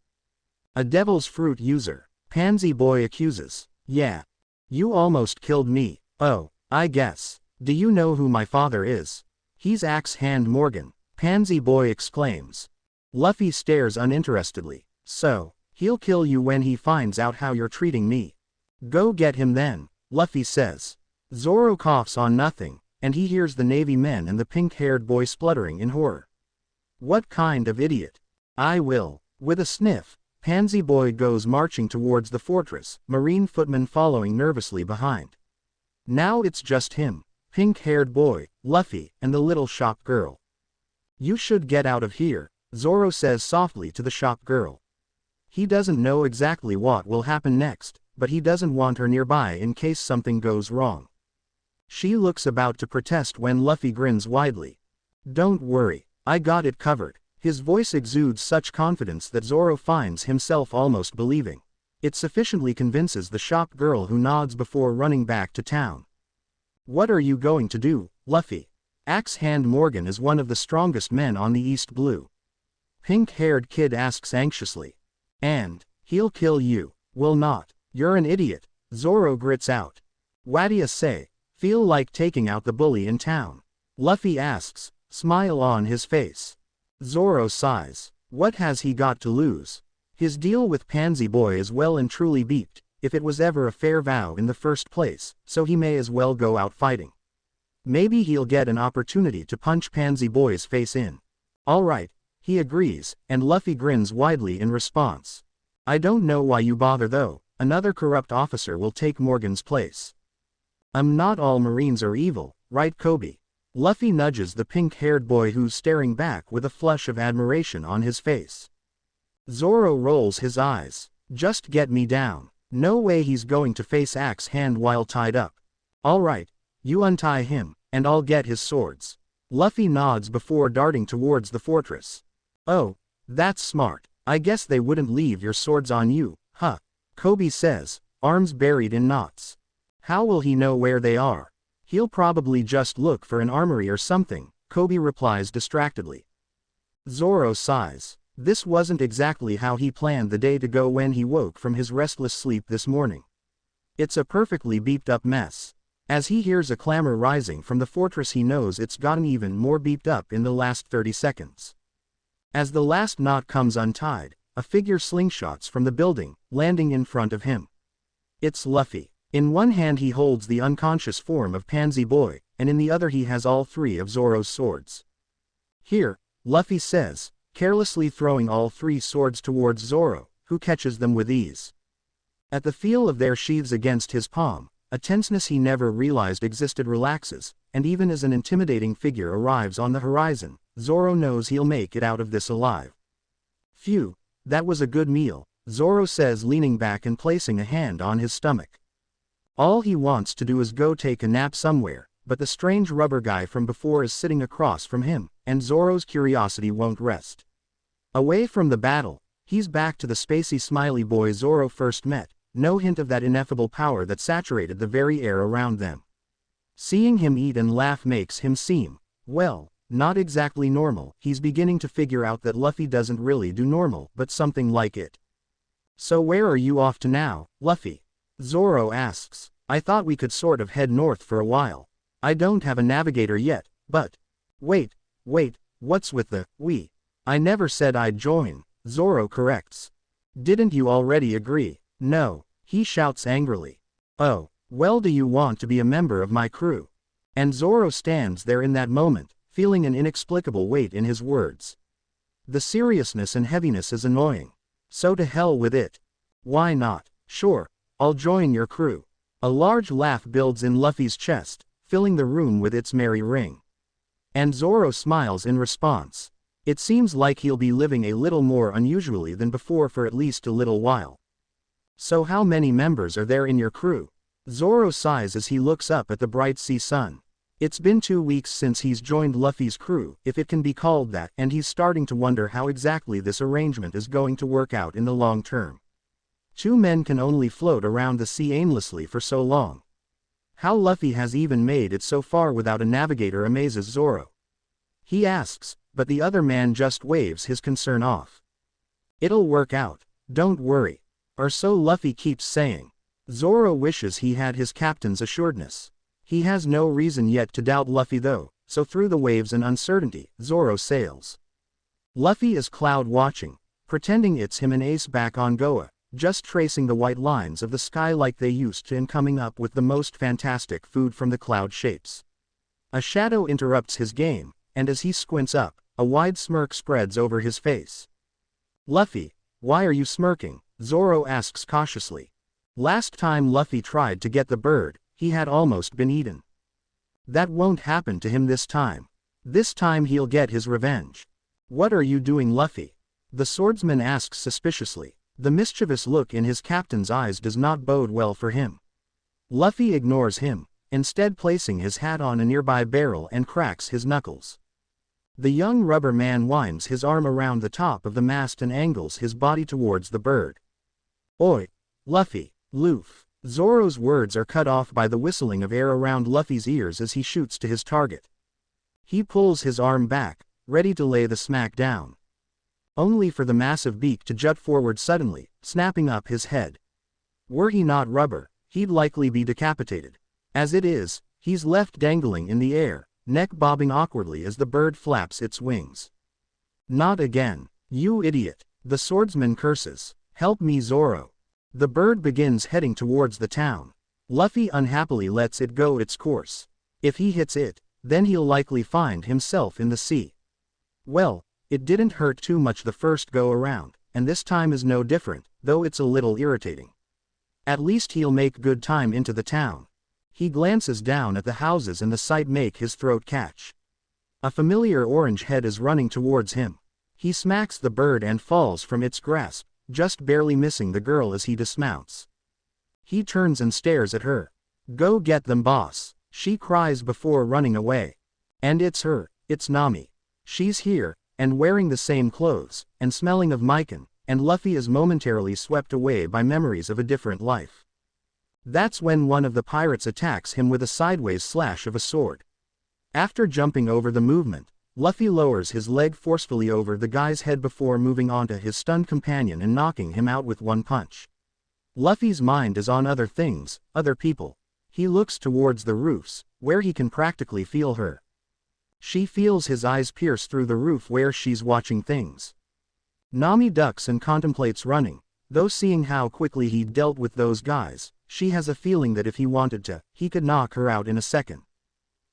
Speaker 1: "A devil's fruit user," Pansy Boy accuses. "Yeah. You almost killed me." "Oh, I guess. Do you know who my father is?" "He's Axe Hand Morgan," Pansy Boy exclaims. Luffy stares uninterestedly. "So, he'll kill you when he finds out how you're treating me." "Go get him then," Luffy says. Zoro coughs on nothing, and he hears the Navy men and the pink-haired boy spluttering in horror. "What kind of idiot?" "I will." With a sniff, Pansy Boy goes marching towards the fortress, Marine footmen following nervously behind. Now it's just him, pink-haired boy, Luffy, and the little shocked girl. "You should get out of here," Zoro says softly to the shocked girl. He doesn't know exactly what will happen next, but he doesn't want her nearby in case something goes wrong. She looks about to protest when Luffy grins widely. "Don't worry, I got it covered." His voice exudes such confidence that Zoro finds himself almost believing. It sufficiently convinces the shocked girl, who nods before running back to town. "What are you going to do, Luffy?" Axe Hand Morgan is one of the strongest men on the East Blue. Pink-haired kid asks anxiously. "And he'll kill you." "Will not." "You're an idiot," Zoro grits out. "What'd say? Feel like taking out the bully in town?" Luffy asks, smile on his face. Zoro sighs. What has he got to lose? His deal with Pansy Boy is well and truly beeped, if it was ever a fair vow in the first place, so he may as well go out fighting. Maybe he'll get an opportunity to punch Pansy Boy's face in. "Alright," he agrees, and Luffy grins widely in response. "I don't know why you bother though, another corrupt officer will take Morgan's place." Not all Marines are evil, right Kobe?" Luffy nudges the pink-haired boy, who's staring back with a flush of admiration on his face. Zoro rolls his eyes. "Just get me down." No way he's going to face Axe Hand while tied up. "Alright, you untie him, and I'll get his swords." Luffy nods before darting towards the fortress. "Oh, that's smart. I guess they wouldn't leave your swords on you, huh?" Kobe says, arms buried in knots. "How will he know where they are?" "He'll probably just look for an armory or something," Kobe replies distractedly. Zoro sighs. This wasn't exactly how he planned the day to go when he woke from his restless sleep this morning. It's a perfectly beeped up mess. As he hears a clamor rising from the fortress, he knows it's gotten even more beeped up in the last 30 seconds. As the last knot comes untied, a figure slingshots from the building, landing in front of him. It's Luffy. In one hand he holds the unconscious form of Pansy Boy, and in the other he has all three of Zoro's swords. "Here," Luffy says, carelessly throwing all three swords towards Zoro, who catches them with ease. At the feel of their sheaths against his palm, a tenseness he never realized existed relaxes, and even as an intimidating figure arrives on the horizon, Zoro knows he'll make it out of this alive. "Phew, that was a good meal," Zoro says, leaning back and placing a hand on his stomach. All he wants to do is go take a nap somewhere, but the strange rubber guy from before is sitting across from him, and Zoro's curiosity won't rest. Away from the battle, he's back to the spacey smiley boy Zoro first met, no hint of that ineffable power that saturated the very air around them. Seeing him eat and laugh makes him seem, well, not exactly normal. He's beginning to figure out that Luffy doesn't really do normal, but something like it. "So where are you off to now, Luffy?" Zoro asks. "I thought we could sort of head north for a while. I don't have a navigator yet, but..." Wait, what's with the we? "I never said I'd join," Zoro corrects. "Didn't you already agree?" "No," he shouts angrily. "Oh, well, do you want to be a member of my crew?" And Zoro stands there in that moment, feeling an inexplicable weight in his words. The seriousness and heaviness is annoying. So to hell with it. Why not? "Sure, I'll join your crew." A large laugh builds in Luffy's chest, filling the room with its merry ring. And Zoro smiles in response. It seems like he'll be living a little more unusually than before for at least a little while. "So how many members are there in your crew?" Zoro sighs as he looks up at the bright sea sun. It's been 2 weeks since he's joined Luffy's crew, if it can be called that, and he's starting to wonder how exactly this arrangement is going to work out in the long term. Two men can only float around the sea aimlessly for so long. How Luffy has even made it so far without a navigator amazes Zoro. He asks, but the other man just waves his concern off. It'll work out, don't worry. Or so Luffy keeps saying. Zoro wishes he had his captain's assuredness. He has no reason yet to doubt Luffy though, so through the waves and uncertainty, Zoro sails. Luffy is cloud watching, pretending it's him and Ace back on Goa, just tracing the white lines of the sky like they used to and coming up with the most fantastic food from the cloud shapes. A shadow interrupts his game, and as he squints up, a wide smirk spreads over his face. Luffy, why are you smirking? Zoro asks cautiously. Last time Luffy tried to get the bird, he had almost been eaten. That won't happen to him this time. This time he'll get his revenge. What are you doing, Luffy? The swordsman asks suspiciously. The mischievous look in his captain's eyes does not bode well for him. Luffy ignores him, instead placing his hat on a nearby barrel and cracks his knuckles. The young rubber man winds his arm around the top of the mast and angles his body towards the bird. Oi! Luffy, Luffy. Zoro's words are cut off by the whistling of air around Luffy's ears as he shoots to his target. He pulls his arm back, ready to lay the smack down. Only for the massive beak to jut forward suddenly, snapping up his head. Were he not rubber, he'd likely be decapitated. As it is, he's left dangling in the air, neck bobbing awkwardly as the bird flaps its wings. Not again, you idiot, the swordsman curses. Help me, Zoro. The bird begins heading towards the town. Luffy unhappily lets it go its course. If he hits it, then he'll likely find himself in the sea. Well, it didn't hurt too much the first go around, and this time is no different, though it's a little irritating. At least he'll make good time into the town. He glances down at the houses and the sight make his throat catch. A familiar orange head is running towards him. He smacks the bird and falls from its grasp, just barely missing the girl as he dismounts. He turns and stares at her. Go get them, boss, she cries before running away. And it's her, it's Nami. She's here, and wearing the same clothes, and smelling of mikan, and Luffy is momentarily swept away by memories of a different life. That's when one of the pirates attacks him with a sideways slash of a sword. After jumping over the movement, Luffy lowers his leg forcefully over the guy's head before moving on to his stunned companion and knocking him out with one punch. Luffy's mind is on other things, other people. He looks towards the roofs, where he can practically feel her. She feels his eyes pierce through the roof where she's watching things. Nami ducks and contemplates running, though seeing how quickly he dealt with those guys, she has a feeling that if he wanted to, he could knock her out in a second.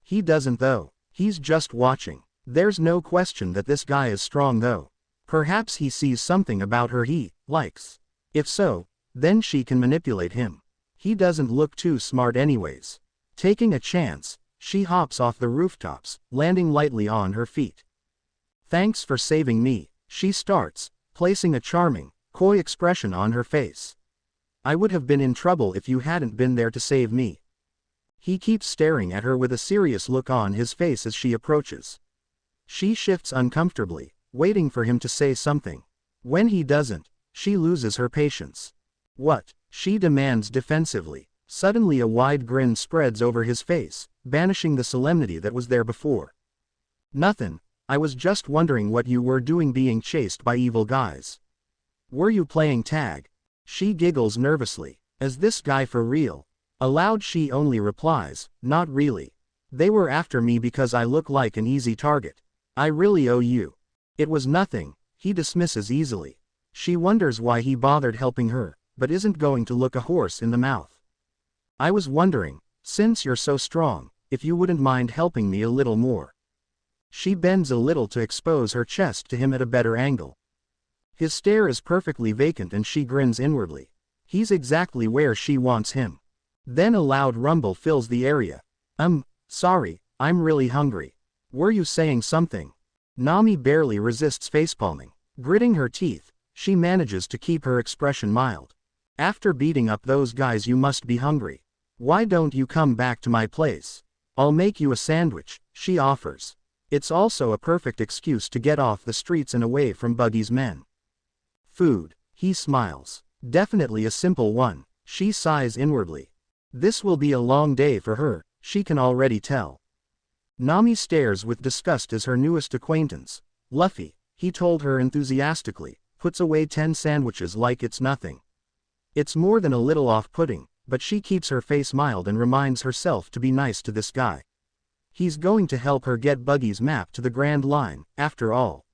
Speaker 1: He doesn't though, he's just watching. There's no question that this guy is strong though. Perhaps he sees something about her he likes. If so, then she can manipulate him. He doesn't look too smart anyways. Taking a chance, she hops off the rooftops, landing lightly on her feet. Thanks for saving me, she starts, placing a charming, coy expression on her face. I would have been in trouble if you hadn't been there to save me. He keeps staring at her with a serious look on his face as she approaches. She shifts uncomfortably, waiting for him to say something. When he doesn't, she loses her patience. What? She demands defensively. Suddenly a wide grin spreads over his face, banishing the solemnity that was there before. Nothing, I was just wondering what you were doing being chased by evil guys. Were you playing tag? She giggles nervously. Is this guy for real? Aloud she only replies, not really. They were after me because I look like an easy target. I really owe you. It was nothing, he dismisses easily. She wonders why he bothered helping her, but isn't going to look a horse in the mouth. I was wondering, since you're so strong, if you wouldn't mind helping me a little more. She bends a little to expose her chest to him at a better angle. His stare is perfectly vacant and she grins inwardly. He's exactly where she wants him. Then a loud rumble fills the area. Sorry, I'm really hungry. Were you saying something? Nami barely resists facepalming. Gritting her teeth, she manages to keep her expression mild. After beating up those guys you must be hungry. Why don't you come back to my place? I'll make you a sandwich, she offers. It's also a perfect excuse to get off the streets and away from Buggy's men. Food, he smiles. Definitely a simple one, she sighs inwardly. This will be a long day for her, she can already tell. Nami stares with disgust as her newest acquaintance, Luffy, he told her enthusiastically, puts away 10 sandwiches like it's nothing. It's more than a little off-putting, but she keeps her face mild and reminds herself to be nice to this guy. He's going to help her get Buggy's map to the Grand Line, after all.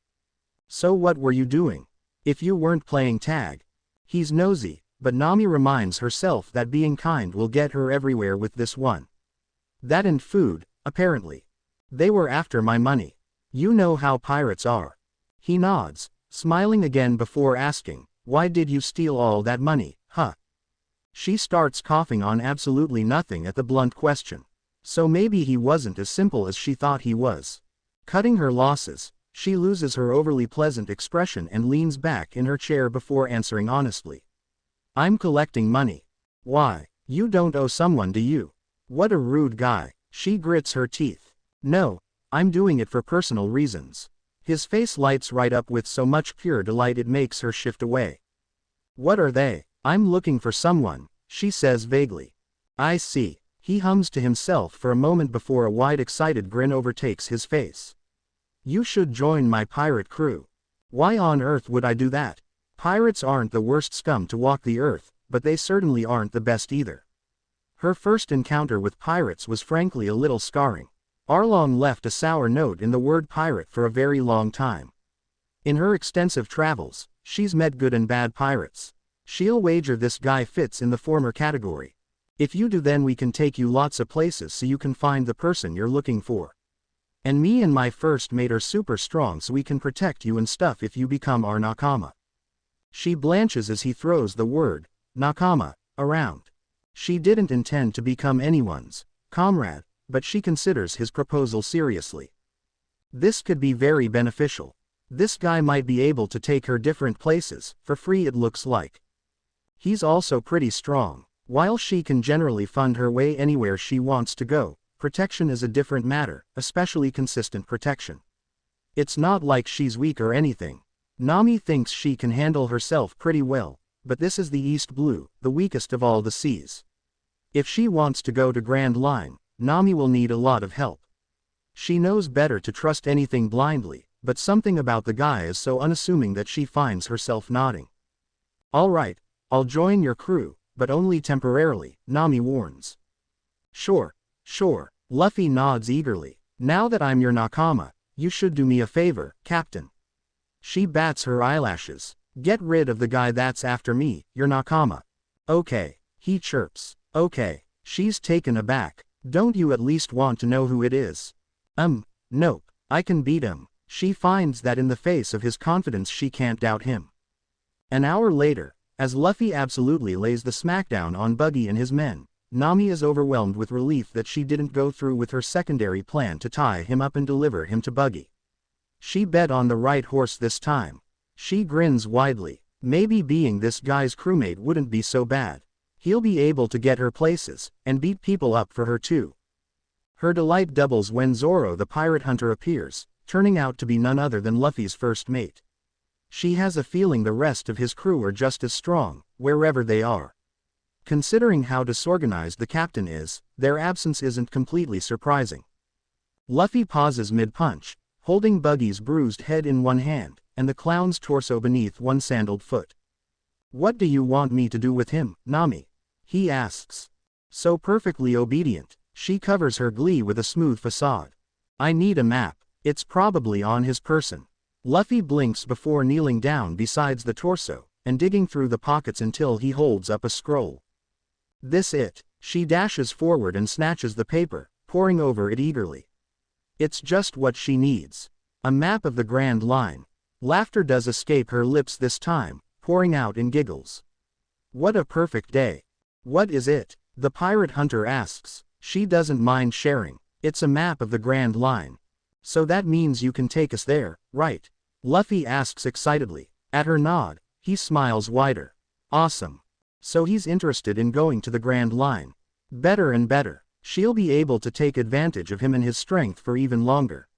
Speaker 1: So what were you doing? If you weren't playing tag. He's nosy, but Nami reminds herself that being kind will get her everywhere with this one. That and food, apparently. They were after my money. You know how pirates are. He nods, smiling again before asking, why did you steal all that money, huh? She starts coughing on absolutely nothing at the blunt question. So maybe he wasn't as simple as she thought he was. Cutting her losses, she loses her overly pleasant expression and leans back in her chair before answering honestly. I'm collecting money. Why, you don't owe someone, do you? What a rude guy. She grits her teeth. No, I'm doing it for personal reasons. His face lights right up with so much pure delight it makes her shift away. What are they? I'm looking for someone, she says vaguely. I see. He hums to himself for a moment before a wide excited grin overtakes his face. You should join my pirate crew. Why on earth would I do that? Pirates aren't the worst scum to walk the earth, but they certainly aren't the best either. Her first encounter with pirates was frankly a little scarring. Arlong left a sour note in the word pirate for a very long time. In her extensive travels, she's met good and bad pirates. She'll wager this guy fits in the former category. If you do, then we can take you lots of places so you can find the person you're looking for. And me and my first mate are super strong so we can protect you and stuff if you become our nakama. She blanches as he throws the word, nakama, around. She didn't intend to become anyone's comrade, but she considers his proposal seriously. This could be very beneficial. This guy might be able to take her different places, for free it looks like. He's also pretty strong. While she can generally fund her way anywhere she wants to go, protection is a different matter, especially consistent protection. It's not like she's weak or anything. Nami thinks she can handle herself pretty well, but this is the East Blue, the weakest of all the seas. If she wants to go to Grand Line, Nami will need a lot of help. She knows better to trust anything blindly, but something about the guy is so unassuming that she finds herself nodding. All right, I'll join your crew, but only temporarily, Nami warns. Sure, Luffy nods eagerly. Now that I'm your nakama, you should do me a favor, Captain. She bats her eyelashes. Get rid of the guy that's after me, your nakama. Okay, he chirps. Okay, she's taken aback. Don't you at least want to know who it is? Nope, I can beat him. She finds that in the face of his confidence she can't doubt him. An hour later, as Luffy absolutely lays the smackdown on Buggy and his men, Nami is overwhelmed with relief that she didn't go through with her secondary plan to tie him up and deliver him to Buggy. She bet on the right horse this time. She grins widely. Maybe being this guy's crewmate wouldn't be so bad. He'll be able to get her places, and beat people up for her too. Her delight doubles when Zoro the pirate hunter appears, turning out to be none other than Luffy's first mate. She has a feeling the rest of his crew are just as strong, wherever they are. Considering how disorganized the captain is, their absence isn't completely surprising. Luffy pauses mid-punch, holding Buggy's bruised head in one hand, and the clown's torso beneath one sandaled foot. What do you want me to do with him, Nami? He asks. So perfectly obedient, she covers her glee with a smooth facade. I need a map. It's probably on his person. Luffy blinks before kneeling down beside the torso, and digging through the pockets until he holds up a scroll. This it. She dashes forward and snatches the paper, poring over it eagerly. It's just what she needs. A map of the Grand Line. Laughter does escape her lips this time, pouring out in giggles. What a perfect day. What is it? The pirate hunter asks. She doesn't mind sharing. It's a map of the Grand Line. So that means you can take us there, right? Luffy asks excitedly. At her nod, he smiles wider. Awesome. So he's interested in going to the Grand Line. Better and better. She'll be able to take advantage of him and his strength for even longer.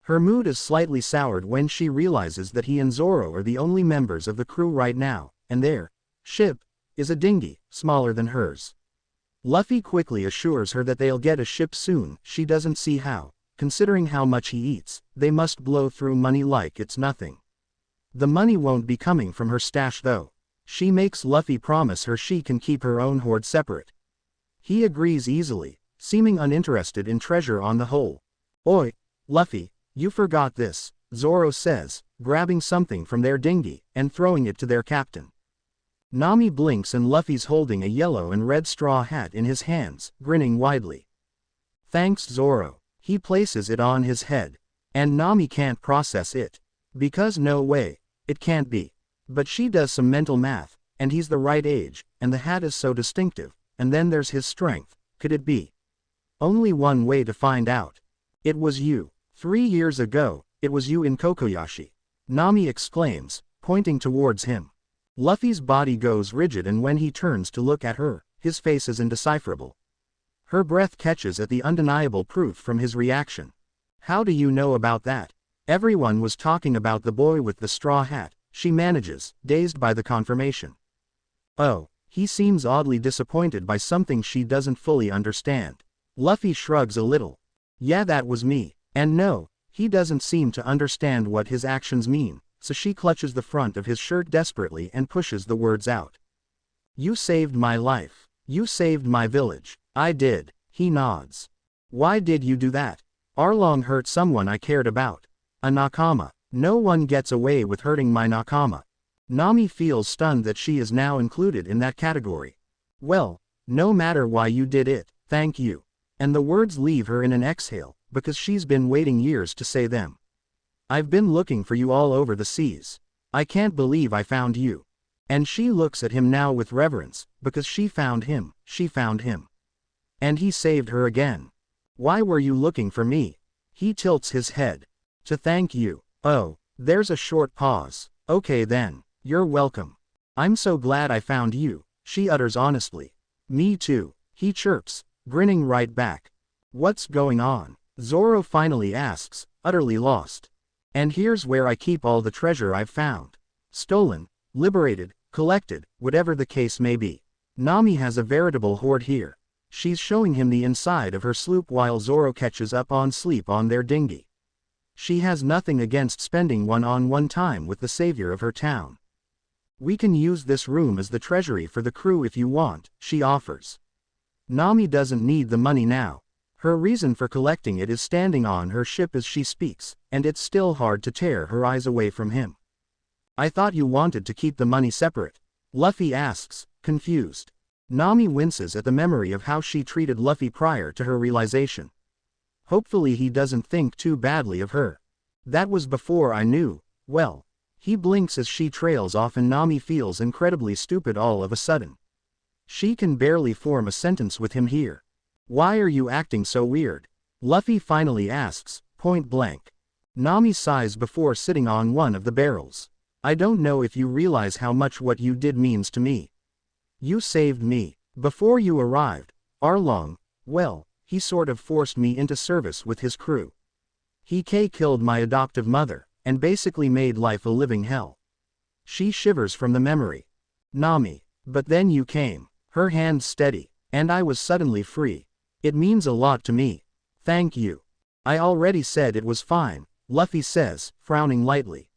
Speaker 1: Her mood is slightly soured when she realizes that he and Zoro are the only members of the crew right now, and they're Ship is a dinghy, smaller than hers. Luffy quickly assures her that they'll get a ship soon. She doesn't see how, considering how much he eats, they must blow through money like it's nothing. The money won't be coming from her stash though. She makes Luffy promise her she can keep her own hoard separate. He agrees easily, seeming uninterested in treasure on the whole. Oi, Luffy, you forgot this, Zoro says, grabbing something from their dinghy and throwing it to their captain. Nami blinks and Luffy's holding a yellow and red straw hat in his hands, grinning widely. Thanks Zoro. He places it on his head. And Nami can't process it. Because no way, it can't be. But she does some mental math, and he's the right age, and the hat is so distinctive, and then there's his strength. Could it be? Only one way to find out. It was you. 3 years ago, it was you in Kokoyashi. Nami exclaims, pointing towards him. Luffy's body goes rigid and when he turns to look at her, his face is indecipherable. Her breath catches at the undeniable proof from his reaction. How do you know about that? Everyone was talking about the boy with the straw hat, she manages, dazed by the confirmation. Oh, he seems oddly disappointed by something she doesn't fully understand. Luffy shrugs a little. Yeah, that was me. And no, he doesn't seem to understand what his actions mean, so she clutches the front of his shirt desperately and pushes the words out. You saved my life. You saved my village. I did. He nods. Why did you do that? Arlong hurt someone I cared about. A nakama. No one gets away with hurting my nakama. Nami feels stunned that she is now included in that category. Well, no matter why you did it, thank you. And the words leave her in an exhale, because she's been waiting years to say them. I've been looking for you all over the seas. I can't believe I found you. And she looks at him now with reverence, because she found him. And he saved her again. Why were you looking for me? He tilts his head. To thank you. Oh, there's a short pause. Okay then, you're welcome. I'm so glad I found you, she utters honestly. Me too, he chirps, grinning right back. What's going on? Zoro finally asks, utterly lost. And here's where I keep all the treasure I've found. Stolen, liberated, collected, whatever the case may be. Nami has a veritable hoard here. She's showing him the inside of her sloop while Zoro catches up on sleep on their dinghy. She has nothing against spending one-on-one time with the savior of her town. We can use this room as the treasury for the crew if you want, she offers. Nami doesn't need the money now. Her reason for collecting it is standing on her ship as she speaks, and it's still hard to tear her eyes away from him. I thought you wanted to keep the money separate. Luffy asks, confused. Nami winces at the memory of how she treated Luffy prior to her realization. Hopefully he doesn't think too badly of her. That was before I knew. Well. He blinks as she trails off and Nami feels incredibly stupid all of a sudden. She can barely form a sentence with him here. Why are you acting so weird? Luffy finally asks, point blank. Nami sighs before sitting on one of the barrels. I don't know if you realize how much what you did means to me. You saved me. Before you arrived, Arlong, well, he sort of forced me into service with his crew. He killed my adoptive mother, and basically made life a living hell. She shivers from the memory. Nami, but then you came, her hand steady, and I was suddenly free. It means a lot to me. Thank you. I already said it was fine, Luffy says, frowning lightly.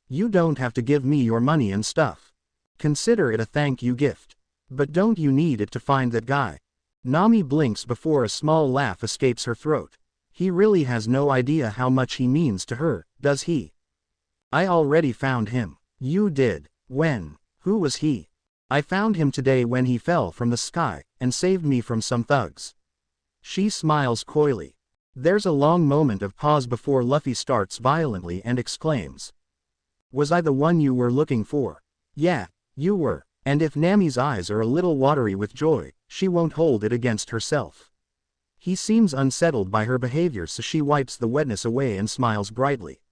Speaker 1: You don't have to give me your money and stuff. Consider it a thank you gift. But don't you need it to find that guy? Nami blinks before a small laugh escapes her throat. He really has no idea how much he means to her, does he? I already found him. You did. When? Who was he? I found him today when he fell from the sky, and saved me from some thugs. She smiles coyly. There's a long moment of pause before Luffy starts violently and exclaims. Was I the one you were looking for? Yeah, you were. And if Nami's eyes are a little watery with joy, she won't hold it against herself. He seems unsettled by her behavior, so she wipes the wetness away and smiles brightly.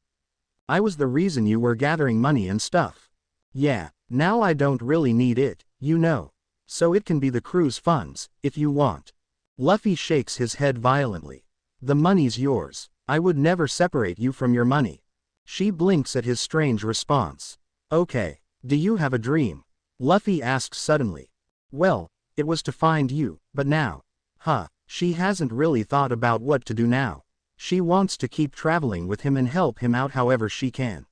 Speaker 1: I was the reason you were gathering money and stuff. Yeah, now I don't really need it, you know. So it can be the crew's funds, if you want. Luffy shakes his head violently. The money's yours. I would never separate you from your money. She blinks at his strange response. Okay, do you have a dream? Luffy asks suddenly. Well, it was to find you, but now. She hasn't really thought about what to do now. She wants to keep traveling with him and help him out however she can.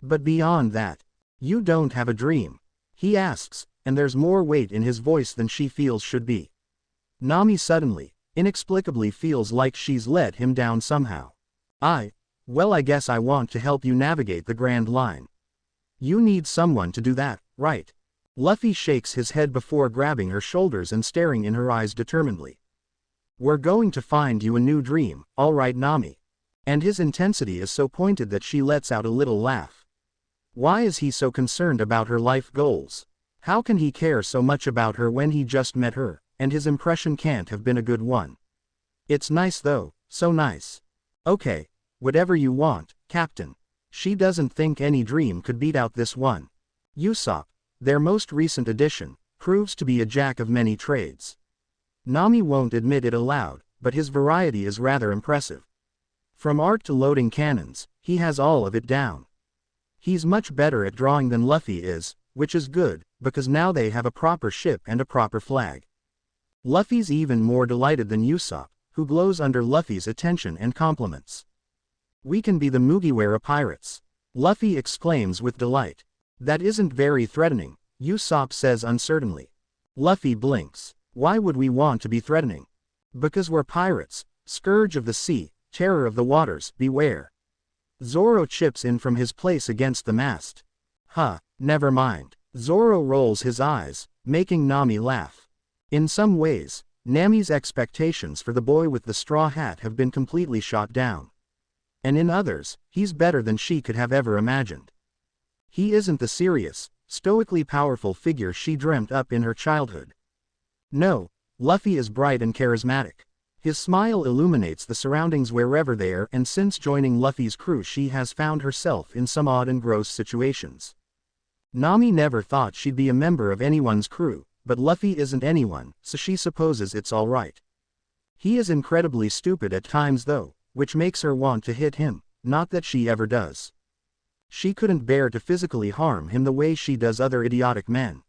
Speaker 1: But beyond that, you don't have a dream? He asks, and there's more weight in his voice than she feels should be. Nami suddenly, inexplicably feels like she's let him down somehow. Well, I guess I want to help you navigate the Grand Line. You need someone to do that, right? Luffy shakes his head before grabbing her shoulders and staring in her eyes determinedly. We're going to find you a new dream, all right, Nami. And his intensity is so pointed that she lets out a little laugh. Why is he so concerned about her life goals? How can he care so much about her when he just met her, and his impression can't have been a good one? It's nice though, so nice. Okay, whatever you want, Captain. She doesn't think any dream could beat out this one. Usopp, their most recent addition, proves to be a jack of many trades. Nami won't admit it aloud, but his variety is rather impressive. From art to loading cannons, he has all of it down. He's much better at drawing than Luffy is, which is good, because now they have a proper ship and a proper flag. Luffy's even more delighted than Usopp, who glows under Luffy's attention and compliments. We can be the Mugiwara pirates. Luffy exclaims with delight. That isn't very threatening, Usopp says uncertainly. Luffy blinks. Why would we want to be threatening? Because we're pirates, scourge of the sea, terror of the waters, beware. Zoro chips in from his place against the mast. Never mind. Zoro rolls his eyes, making Nami laugh. In some ways, Nami's expectations for the boy with the straw hat have been completely shot down. And in others, he's better than she could have ever imagined. He isn't the serious, stoically powerful figure she dreamt up in her childhood. No, Luffy is bright and charismatic. His smile illuminates the surroundings wherever they are, and since joining Luffy's crew she has found herself in some odd and gross situations. Nami never thought she'd be a member of anyone's crew, but Luffy isn't anyone, so she supposes it's alright. He is incredibly stupid at times though, which makes her want to hit him, not that she ever does. She couldn't bear to physically harm him the way she does other idiotic men.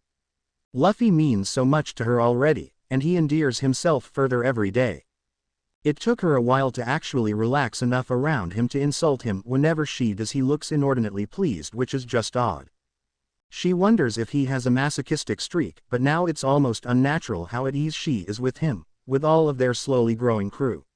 Speaker 1: Luffy means so much to her already, and he endears himself further every day. It took her a while to actually relax enough around him to insult him whenever she does. He looks inordinately pleased, which is just odd. She wonders if he has a masochistic streak, but now it's almost unnatural how at ease she is with him, with all of their slowly growing crew.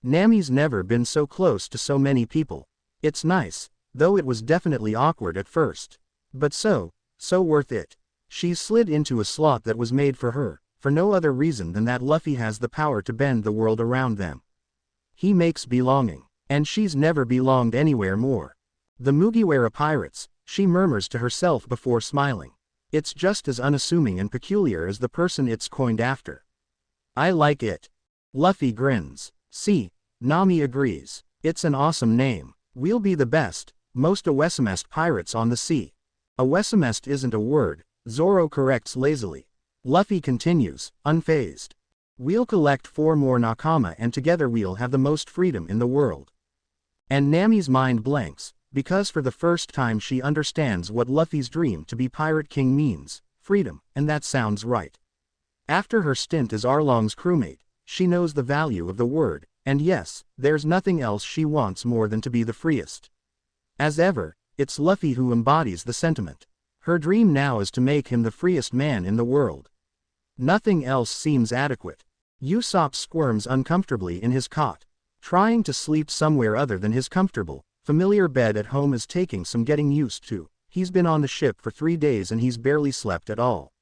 Speaker 1: Nami's never been so close to so many people. It's nice, though it was definitely awkward at first. But so worth it. She's slid into a slot that was made for her, for no other reason than that Luffy has the power to bend the world around them. He makes belonging, and she's never belonged anywhere more. The Mugiwara pirates, she murmurs to herself before smiling. It's just as unassuming and peculiar as the person it's coined after. I like it. Luffy grins. See, Nami agrees. It's an awesome name. We'll be the best, most Awesamest pirates on the sea. Awesamest isn't a word, Zoro corrects lazily. Luffy continues, unfazed. We'll collect 4 more Nakama and together we'll have the most freedom in the world. And Nami's mind blanks, because for the first time she understands what Luffy's dream to be Pirate King means, freedom, and that sounds right. After her stint as Arlong's crewmate, she knows the value of the word, and yes, there's nothing else she wants more than to be the freest. As ever, it's Luffy who embodies the sentiment. Her dream now is to make him the freest man in the world. Nothing else seems adequate. Usopp squirms uncomfortably in his cot. Trying to sleep somewhere other than his comfortable, familiar bed at home is taking some getting used to. He's been on the ship for 3 days and he's barely slept at all.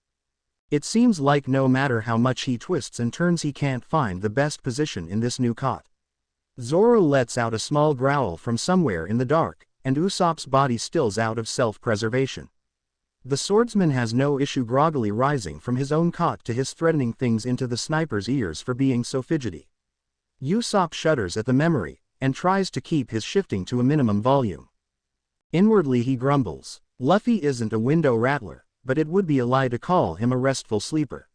Speaker 1: It seems like no matter how much he twists and turns he can't find the best position in this new cot. Zoro lets out a small growl from somewhere in the dark, and Usopp's body stills out of self-preservation. The swordsman has no issue groggily rising from his own cot to hiss threatening things into the sniper's ears for being so fidgety. Usopp shudders at the memory, and tries to keep his shifting to a minimum volume. Inwardly he grumbles. Luffy isn't a window rattler, but it would be a lie to call him a restful sleeper.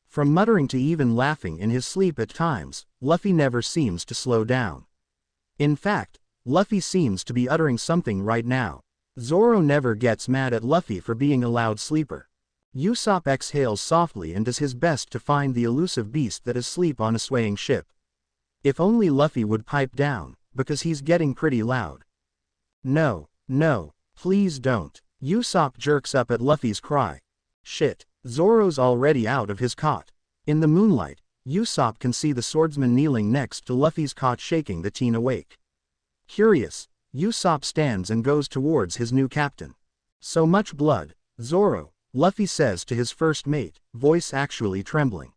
Speaker 1: From muttering to even laughing in his sleep at times, Luffy never seems to slow down. In fact, Luffy seems to be uttering something right now. Zoro never gets mad at Luffy for being a loud sleeper. Usopp exhales softly and does his best to find the elusive beast that is asleep on a swaying ship. If only Luffy would pipe down, because he's getting pretty loud. No, no, please don't. Usopp jerks up at Luffy's cry. Shit, Zoro's already out of his cot. In the moonlight, Usopp can see the swordsman kneeling next to Luffy's cot shaking the teen awake. Curious, Usopp stands and goes towards his new captain. So much blood, Zoro, Luffy says to his first mate, voice actually trembling.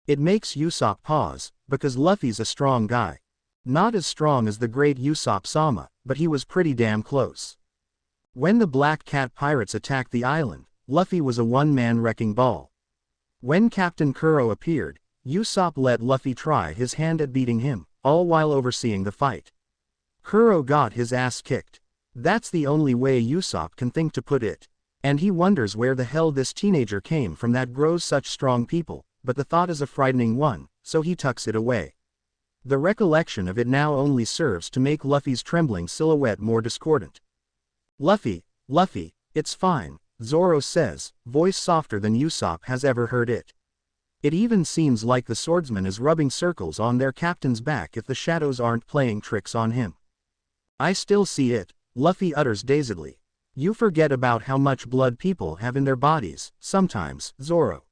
Speaker 1: It makes Usopp pause, because Luffy's a strong guy. Not as strong as the great Usopp Sama, but he was pretty damn close. When the Black Cat pirates attacked the island, Luffy was a one-man wrecking ball. When Captain Kuro appeared, Usopp let Luffy try his hand at beating him, all while overseeing the fight. Kuro got his ass kicked. That's the only way Usopp can think to put it. And he wonders where the hell this teenager came from that grows such strong people, but the thought is a frightening one, so he tucks it away. The recollection of it now only serves to make Luffy's trembling silhouette more discordant. Luffy, it's fine, Zoro says, voice softer than Usopp has ever heard it. It even seems like the swordsman is rubbing circles on their captain's back if the shadows aren't playing tricks on him. I still see it, Luffy utters dazedly. You forget about how much blood people have in their bodies, sometimes, Zoro.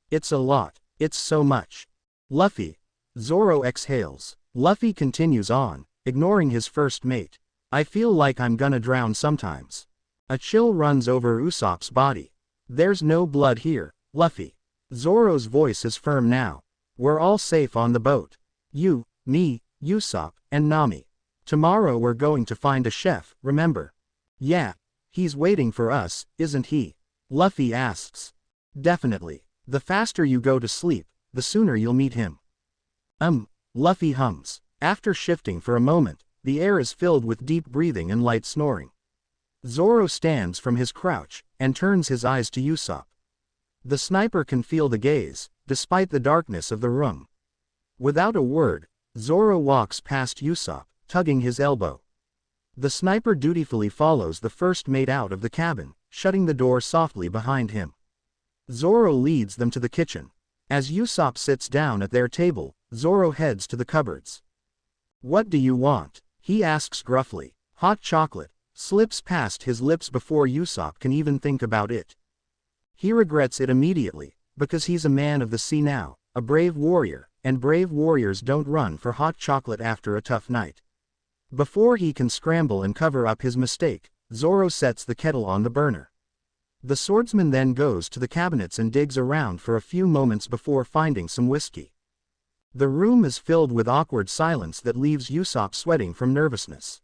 Speaker 1: It's a lot, it's so much. Luffy. Zoro exhales. Luffy continues on, ignoring his first mate. I feel like I'm gonna drown sometimes. A chill runs over Usopp's body. There's no blood here, Luffy. Zoro's voice is firm now. We're all safe on the boat. You, me, Usopp, and Nami. Tomorrow we're going to find a chef, remember? Yeah. He's waiting for us, isn't he? Luffy asks. Definitely. The faster you go to sleep, the sooner you'll meet him. Luffy hums. After shifting for a moment, the air is filled with deep breathing and light snoring. Zoro stands from his crouch, and turns his eyes to Usopp. The sniper can feel the gaze, despite the darkness of the room. Without a word, Zoro walks past Usopp, tugging his elbow. The sniper dutifully follows the first mate out of the cabin, shutting the door softly behind him. Zoro leads them to the kitchen. As Usopp sits down at their table, Zoro heads to the cupboards. What do you want? He asks gruffly. Hot chocolate slips past his lips before Usopp can even think about it. He regrets it immediately, because he's a man of the sea now, a brave warrior, and brave warriors don't run for hot chocolate after a tough night. Before he can scramble and cover up his mistake, Zoro sets the kettle on the burner. The swordsman then goes to the cabinets and digs around for a few moments before finding some whiskey. The room is filled with awkward silence that leaves Usopp sweating from nervousness.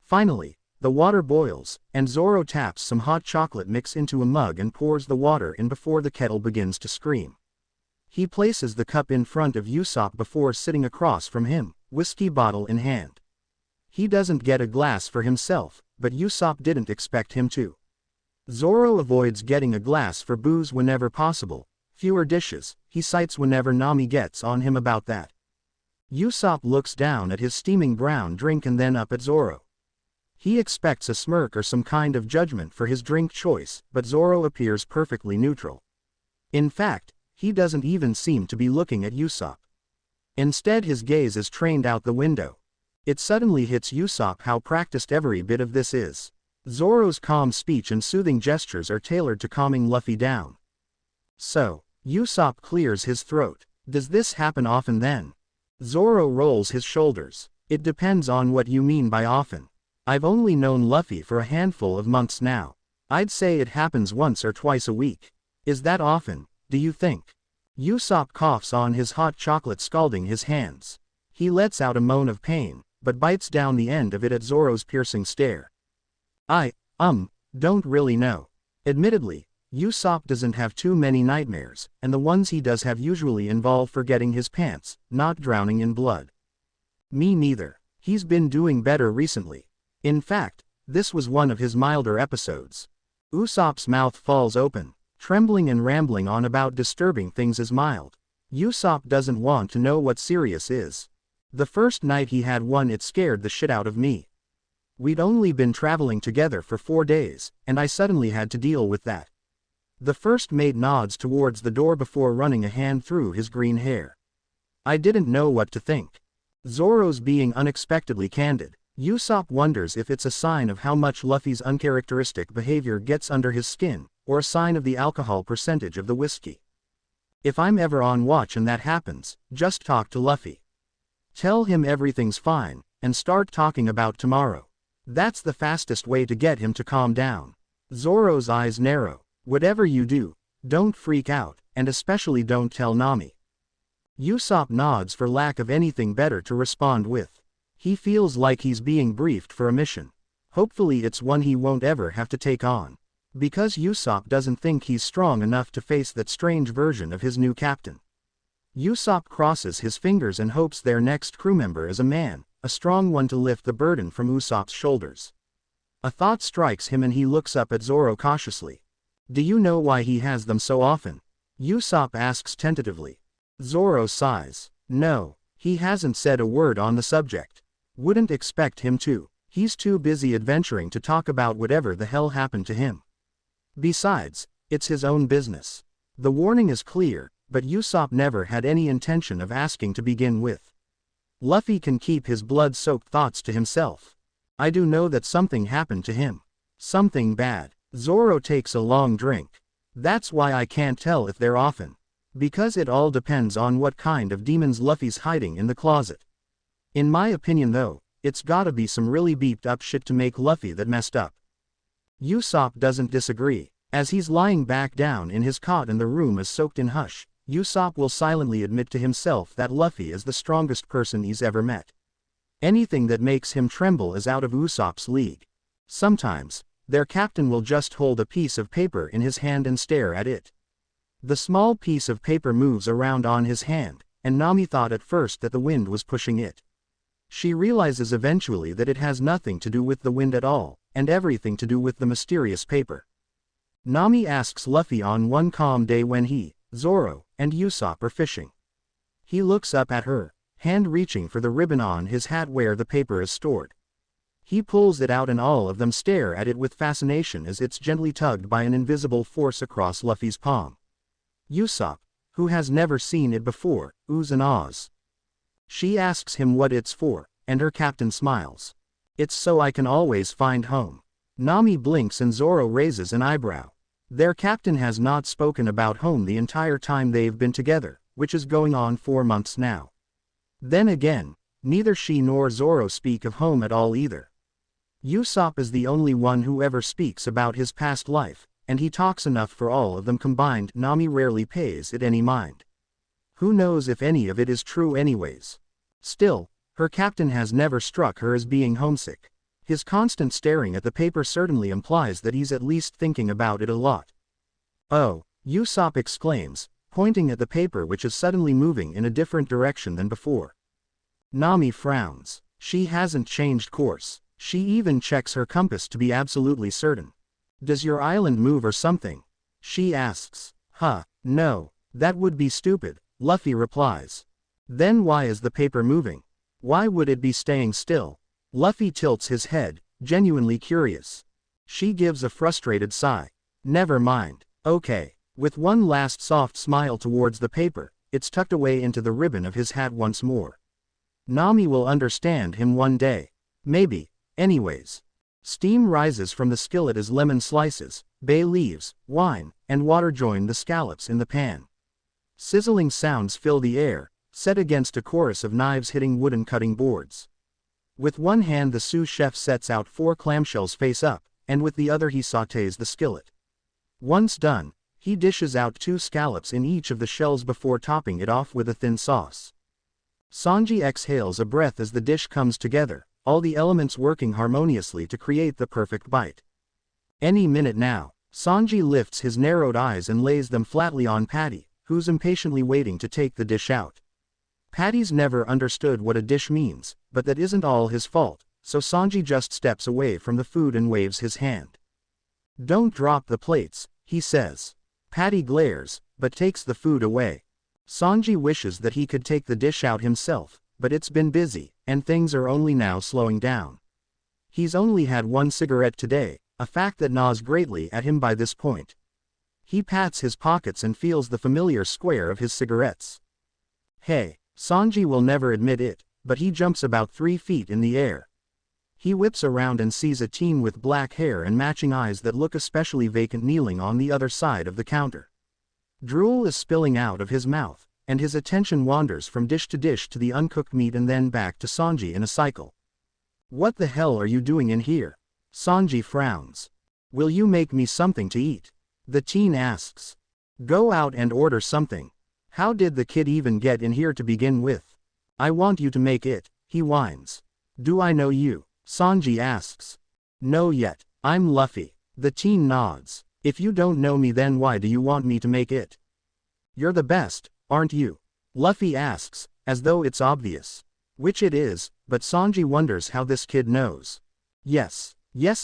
Speaker 1: Finally, the water boils, and Zoro taps some hot chocolate mix into a mug and pours the water in before the kettle begins to scream. He places the cup in front of Usopp before sitting across from him, whiskey bottle in hand. He doesn't get a glass for himself, but Usopp didn't expect him to. Zoro avoids getting a glass for booze whenever possible. Fewer dishes, he cites whenever Nami gets on him about that. Usopp looks down at his steaming brown drink and then up at Zoro. He expects a smirk or some kind of judgment for his drink choice, but Zoro appears perfectly neutral. In fact, he doesn't even seem to be looking at Usopp. Instead his gaze is trained out the window. It suddenly hits Usopp how practiced every bit of this is. Zoro's calm speech and soothing gestures are tailored to calming Luffy down. So, Usopp clears his throat. Does this happen often then? Zoro rolls his shoulders. It depends on what you mean by often. I've only known Luffy for a handful of months now. I'd say it happens once or twice a week. Is that often, do you think? Usopp coughs on his hot chocolate, scalding his hands. He lets out a moan of pain, but bites down the end of it at Zoro's piercing stare. I don't really know. Admittedly, Usopp doesn't have too many nightmares, and the ones he does have usually involve forgetting his pants, not drowning in blood. Me neither. He's been doing better recently. In fact, this was one of his milder episodes. Usopp's mouth falls open, trembling and rambling on about disturbing things is mild. Usopp doesn't want to know what serious is. The first night he had one, it scared the shit out of me. We'd only been traveling together for 4 days, and I suddenly had to deal with that. The first mate nods towards the door before running a hand through his green hair. I didn't know what to think. Zoro's being unexpectedly candid. Usopp wonders if it's a sign of how much Luffy's uncharacteristic behavior gets under his skin, or a sign of the alcohol percentage of the whiskey. If I'm ever on watch and that happens, just talk to Luffy. Tell him everything's fine, and start talking about tomorrow. That's the fastest way to get him to calm down. Zoro's eyes narrow. Whatever you do, don't freak out, and especially don't tell Nami. Usopp nods for lack of anything better to respond with. He feels like he's being briefed for a mission. Hopefully it's one he won't ever have to take on. Because Usopp doesn't think he's strong enough to face that strange version of his new captain. Usopp crosses his fingers and hopes their next crew member is a man, a strong one to lift the burden from Usopp's shoulders. A thought strikes him and he looks up at Zoro cautiously. Do you know why he has them so often? Usopp asks tentatively. Zoro sighs. No, he hasn't said a word on the subject. Wouldn't expect him to. He's too busy adventuring to talk about whatever the hell happened to him. Besides, it's his own business. The warning is clear, but Usopp never had any intention of asking to begin with. Luffy can keep his blood-soaked thoughts to himself. I do know that something happened to him. Something bad. Zoro takes a long drink. That's why I can't tell if they're often. Because it all depends on what kind of demons Luffy's hiding in the closet. In my opinion though, it's gotta be some really beeped up shit to make Luffy that messed up. Usopp doesn't disagree. As he's lying back down in his cot and the room is soaked in hush, Usopp will silently admit to himself that Luffy is the strongest person he's ever met. Anything that makes him tremble is out of Usopp's league. Sometimes, their captain will just hold a piece of paper in his hand and stare at it. The small piece of paper moves around on his hand, and Nami thought at first that the wind was pushing it. She realizes eventually that it has nothing to do with the wind at all, and everything to do with the mysterious paper. Nami asks Luffy on one calm day when he, Zoro, and Usopp are fishing. He looks up at her, hand reaching for the ribbon on his hat where the paper is stored. He pulls it out and all of them stare at it with fascination as it's gently tugged by an invisible force across Luffy's palm. Usopp, who has never seen it before, oohs and ahs. She asks him what it's for, and her captain smiles. It's so I can always find home. Nami blinks and Zoro raises an eyebrow. Their captain has not spoken about home the entire time they've been together, which is going on 4 months now. Then again, neither she nor Zoro speak of home at all either. Usopp is the only one who ever speaks about his past life, and he talks enough for all of them combined. Nami rarely pays it any mind. Who knows if any of it is true anyways. Still, her captain has never struck her as being homesick. His constant staring at the paper certainly implies that he's at least thinking about it a lot. Oh, Usopp exclaims, pointing at the paper which is suddenly moving in a different direction than before. Nami frowns. She hasn't changed course. She even checks her compass to be absolutely certain. Does your island move or something? She asks. No, that would be stupid, Luffy replies. Then why is the paper moving? Why would it be staying still? Luffy tilts his head, genuinely curious. She gives a frustrated sigh. Never mind. Okay. With one last soft smile towards the paper, it's tucked away into the ribbon of his hat once more. Nami will understand him one day. Maybe. Anyways. Steam rises from the skillet as lemon slices, bay leaves, wine, and water join the scallops in the pan. Sizzling sounds fill the air, set against a chorus of knives hitting wooden cutting boards. With one hand the sous chef sets out 4 clamshells face up, and with the other he sautés the skillet. Once done, he dishes out 2 scallops in each of the shells before topping it off with a thin sauce. Sanji exhales a breath as the dish comes together, all the elements working harmoniously to create the perfect bite. Any minute now, Sanji lifts his narrowed eyes and lays them flatly on Patty, who's impatiently waiting to take the dish out. Patty's never understood what a dish means, but that isn't all his fault, so Sanji just steps away from the food and waves his hand. Don't drop the plates, he says. Patty glares, but takes the food away. Sanji wishes that he could take the dish out himself, but it's been busy, and things are only now slowing down. He's only had 1 cigarette today, a fact that gnaws greatly at him by this point. He pats his pockets and feels the familiar square of his cigarettes. Hey, Sanji will never admit it, but he jumps about 3 feet in the air. He whips around and sees a teen with black hair and matching eyes that look especially vacant kneeling on the other side of the counter. Drool is spilling out of his mouth, and his attention wanders from dish to the uncooked meat and then back to Sanji in a cycle. What the hell are you doing in here? Sanji frowns. Will you make me something to eat? The teen asks. Go out and order something. How did the kid even get in here to begin with? I want you to make it, he whines. Do I know you? Sanji asks. No yet, I'm Luffy. The teen nods. If you don't know me then why do you want me to make it? You're the best, aren't you? Luffy asks, as though it's obvious. Which it is, but Sanji wonders how this kid knows. Yes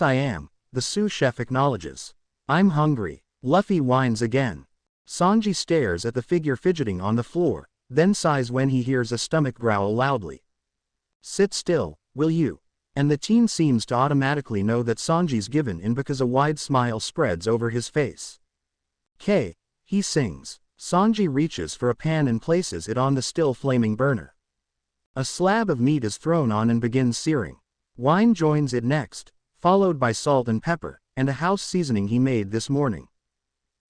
Speaker 1: I am, the sous chef acknowledges. I'm hungry. Luffy whines again. Sanji stares at the figure fidgeting on the floor, then sighs when he hears a stomach growl loudly. Sit still, will you? And the teen seems to automatically know that Sanji's given in because a wide smile spreads over his face. K, he sings. Sanji reaches for a pan and places it on the still flaming burner. A slab of meat is thrown on and begins searing. Wine joins it next, followed by salt and pepper, and a house seasoning he made this morning.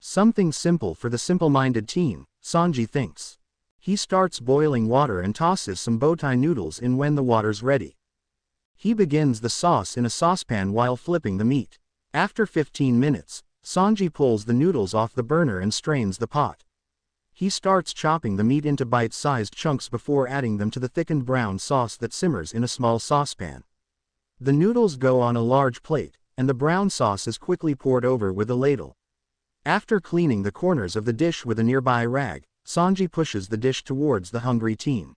Speaker 1: Something simple for the simple-minded teen, Sanji thinks. He starts boiling water and tosses some bowtie noodles in when the water's ready. He begins the sauce in a saucepan while flipping the meat. After 15 minutes, Sanji pulls the noodles off the burner and strains the pot. He starts chopping the meat into bite-sized chunks before adding them to the thickened brown sauce that simmers in a small saucepan. The noodles go on a large plate, and the brown sauce is quickly poured over with a ladle. After cleaning the corners of the dish with a nearby rag, Sanji pushes the dish towards the hungry teen.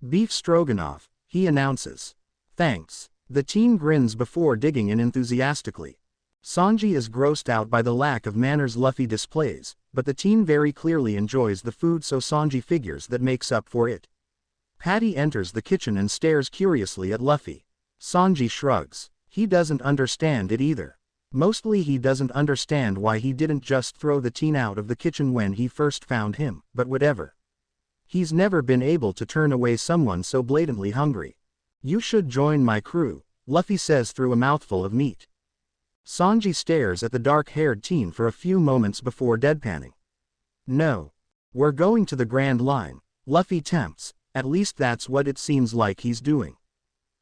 Speaker 1: Beef stroganoff, he announces. Thanks. The teen grins before digging in enthusiastically. Sanji is grossed out by the lack of manners Luffy displays, but the teen very clearly enjoys the food so Sanji figures that makes up for it. Patty enters the kitchen and stares curiously at Luffy. Sanji shrugs. He doesn't understand it either. Mostly he doesn't understand why he didn't just throw the teen out of the kitchen when he first found him, but whatever. He's never been able to turn away someone so blatantly hungry. You should join my crew, Luffy says through a mouthful of meat. Sanji stares at the dark-haired teen for a few moments before deadpanning. No. We're going to the Grand Line, Luffy tempts, at least that's what it seems like he's doing.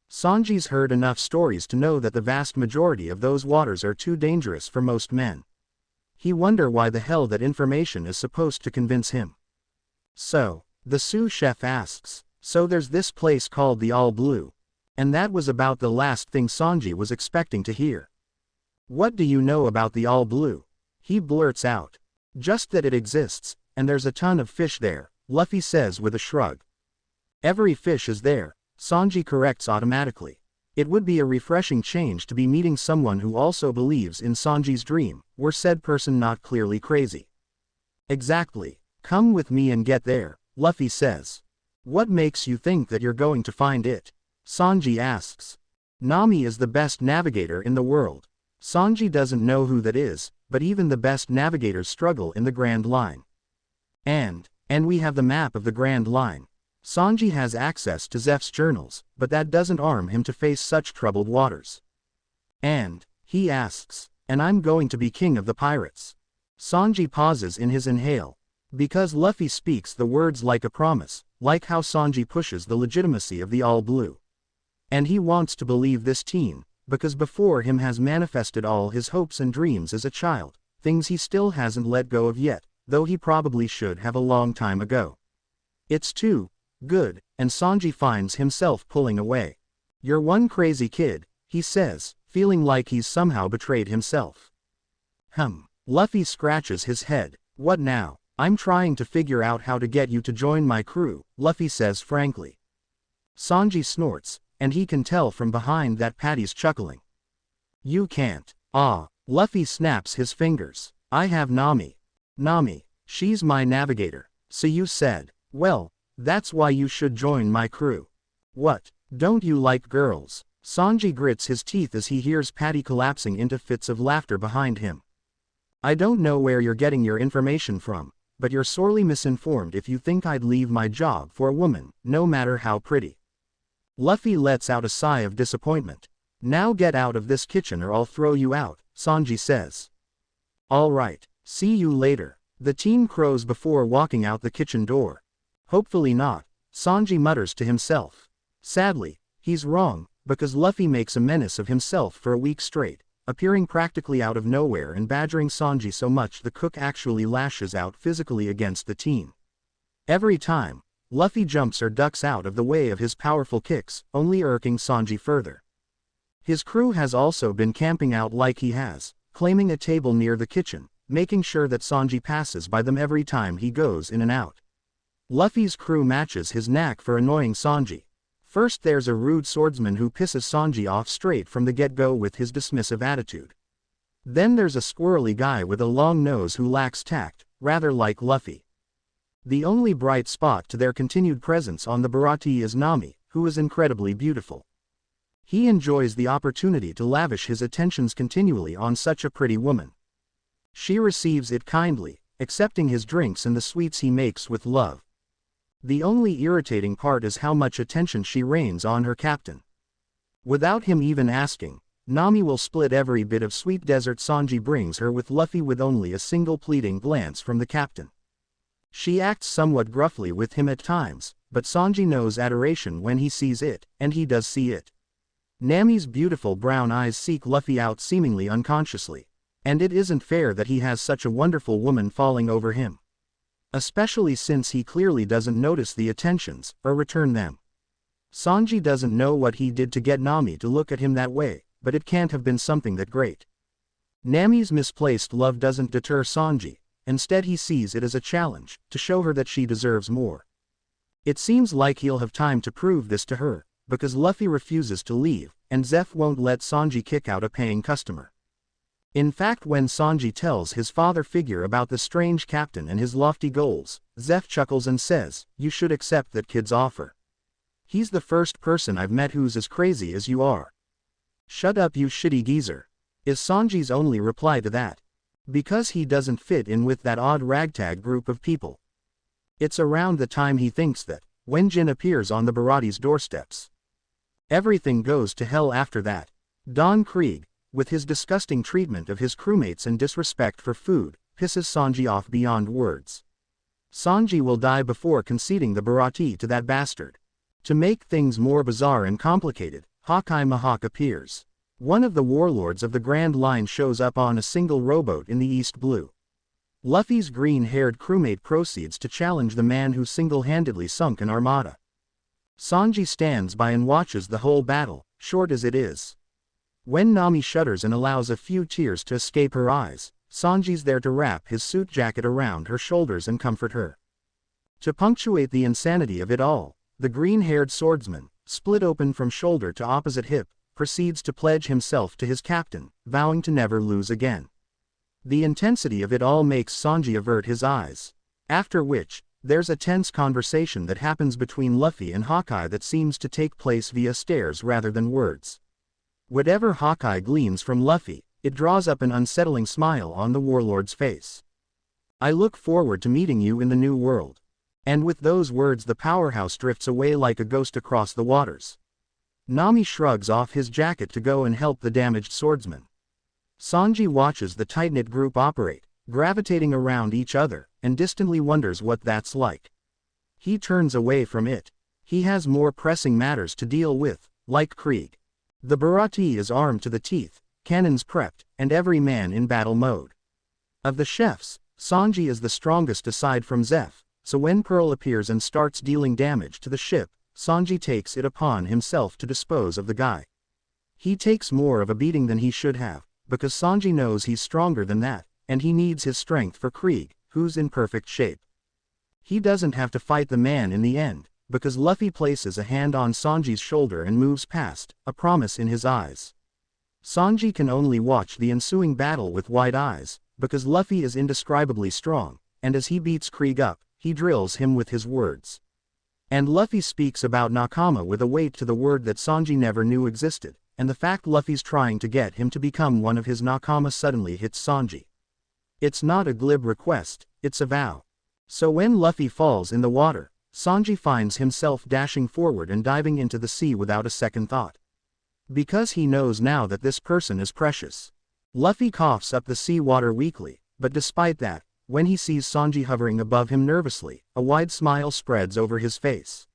Speaker 1: Sanji's heard enough stories to know that the vast majority of those waters are too dangerous for most men. He wonders why the hell that information is supposed to convince him. So, the sous chef asks, so there's this place called the All Blue. And that was about the last thing Sanji was expecting to hear. What do you know about the All Blue? He blurts out. Just that it exists, and there's a ton of fish there, Luffy says with a shrug. Every fish is there, Sanji corrects automatically. It would be a refreshing change to be meeting someone who also believes in Sanji's dream, were said person not clearly crazy. Exactly. Come with me and get there, Luffy says. What makes you think that you're going to find it? Sanji asks. Nami is the best navigator in the world. Sanji doesn't know who that is, but even the best navigators struggle in the Grand Line. And we have the map of the Grand Line. Sanji has access to Zeph's journals, but that doesn't arm him to face such troubled waters. And, he asks, and I'm going to be king of the pirates. Sanji pauses in his inhale. Because Luffy speaks the words like a promise, like how Sanji pushes the legitimacy of the All Blue. And he wants to believe this teen, because before him has manifested all his hopes and dreams as a child, things he still hasn't let go of yet, though he probably should have a long time ago. It's too good, and Sanji finds himself pulling away. You're one crazy kid, he says, feeling like he's somehow betrayed himself. Luffy scratches his head. What now? I'm trying to figure out how to get you to join my crew, Luffy says frankly. Sanji snorts, and he can tell from behind that Patty's chuckling. You can't. Luffy snaps his fingers. I have Nami. Nami, she's my navigator. So you said, well, that's why you should join my crew. What, don't you like girls? Sanji grits his teeth as he hears Patty collapsing into fits of laughter behind him. I don't know where you're getting your information from, but you're sorely misinformed if you think I'd leave my job for a woman, no matter how pretty. Luffy lets out a sigh of disappointment. Now get out of this kitchen or I'll throw you out, Sanji says. All right, see you later. The team crows before walking out the kitchen door. Hopefully not, Sanji mutters to himself. Sadly, he's wrong, because Luffy makes a menace of himself for a week straight, appearing practically out of nowhere and badgering Sanji so much the cook actually lashes out physically against the team. Every time, Luffy jumps or ducks out of the way of his powerful kicks, only irking Sanji further. His crew has also been camping out like he has, claiming a table near the kitchen, making sure that Sanji passes by them every time he goes in and out. Luffy's crew matches his knack for annoying Sanji. First there's a rude swordsman who pisses Sanji off straight from the get-go with his dismissive attitude. Then there's a squirrely guy with a long nose who lacks tact, rather like Luffy. The only bright spot to their continued presence on the Baratie is Nami, who is incredibly beautiful. He enjoys the opportunity to lavish his attentions continually on such a pretty woman. She receives it kindly, accepting his drinks and the sweets he makes with love. The only irritating part is how much attention she rains on her captain. Without him even asking, Nami will split every bit of sweet dessert Sanji brings her with Luffy with only a single pleading glance from the captain. She acts somewhat gruffly with him at times, but Sanji knows adoration when he sees it, and he does see it. Nami's beautiful brown eyes seek Luffy out seemingly unconsciously, and it isn't fair that he has such a wonderful woman falling over him. Especially since he clearly doesn't notice the attentions, or return them. Sanji doesn't know what he did to get Nami to look at him that way, but it can't have been something that great. Nami's misplaced love doesn't deter Sanji, instead he sees it as a challenge, to show her that she deserves more. It seems like he'll have time to prove this to her, because Luffy refuses to leave, and Zeph won't let Sanji kick out a paying customer. In fact, when Sanji tells his father figure about the strange captain and his lofty goals, Zeph chuckles and says, "You should accept that kid's offer. He's the first person I've met who's as crazy as you are." "Shut up, you shitty geezer," is Sanji's only reply to that. Because he doesn't fit in with that odd ragtag group of people. It's around the time he thinks that, when Jin appears on the Baratie's doorsteps. Everything goes to hell after that. Don Krieg, with his disgusting treatment of his crewmates and disrespect for food, pisses Sanji off beyond words. Sanji will die before conceding the Baratie to that bastard. To make things more bizarre and complicated, Hawkeye Mihawk appears. One of the warlords of the Grand Line shows up on a single rowboat in the East Blue. Luffy's green-haired crewmate proceeds to challenge the man who single-handedly sunk an armada. Sanji stands by and watches the whole battle, short as it is. When Nami shudders and allows a few tears to escape her eyes, Sanji's there to wrap his suit jacket around her shoulders and comfort her. To punctuate the insanity of it all, the green-haired swordsman, split open from shoulder to opposite hip, proceeds to pledge himself to his captain, vowing to never lose again. The intensity of it all makes Sanji avert his eyes. After which, there's a tense conversation that happens between Luffy and Hawkeye that seems to take place via stares rather than words. Whatever Hawkeye gleans from Luffy, it draws up an unsettling smile on the warlord's face. "I look forward to meeting you in the new world." And with those words the powerhouse drifts away like a ghost across the waters. Nami shrugs off his jacket to go and help the damaged swordsman. Sanji watches the tight-knit group operate, gravitating around each other, and distantly wonders what that's like. He turns away from it. He has more pressing matters to deal with, like Krieg. The Baratie is armed to the teeth, cannons prepped, and every man in battle mode. Of the chefs, Sanji is the strongest aside from Zeph, so when Pearl appears and starts dealing damage to the ship, Sanji takes it upon himself to dispose of the guy. He takes more of a beating than he should have, because Sanji knows he's stronger than that, and he needs his strength for Krieg, who's in perfect shape. He doesn't have to fight the man in the end, because Luffy places a hand on Sanji's shoulder and moves past, a promise in his eyes. Sanji can only watch the ensuing battle with wide eyes, because Luffy is indescribably strong, and as he beats Krieg up, he drills him with his words. And Luffy speaks about Nakama with a weight to the word that Sanji never knew existed, and the fact Luffy's trying to get him to become one of his Nakama suddenly hits Sanji. It's not a glib request, it's a vow. So when Luffy falls in the water, Sanji finds himself dashing forward and diving into the sea without a second thought. Because he knows now that this person is precious. Luffy coughs up the sea water weakly, but despite that, when he sees Sanji hovering above him nervously, a wide smile spreads over his face.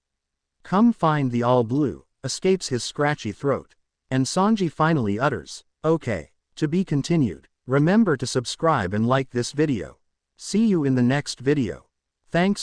Speaker 1: "Come find the all blue," escapes his scratchy throat. And Sanji finally utters, "Okay." To be continued. Remember to subscribe and like this video. See you in the next video. Thanks.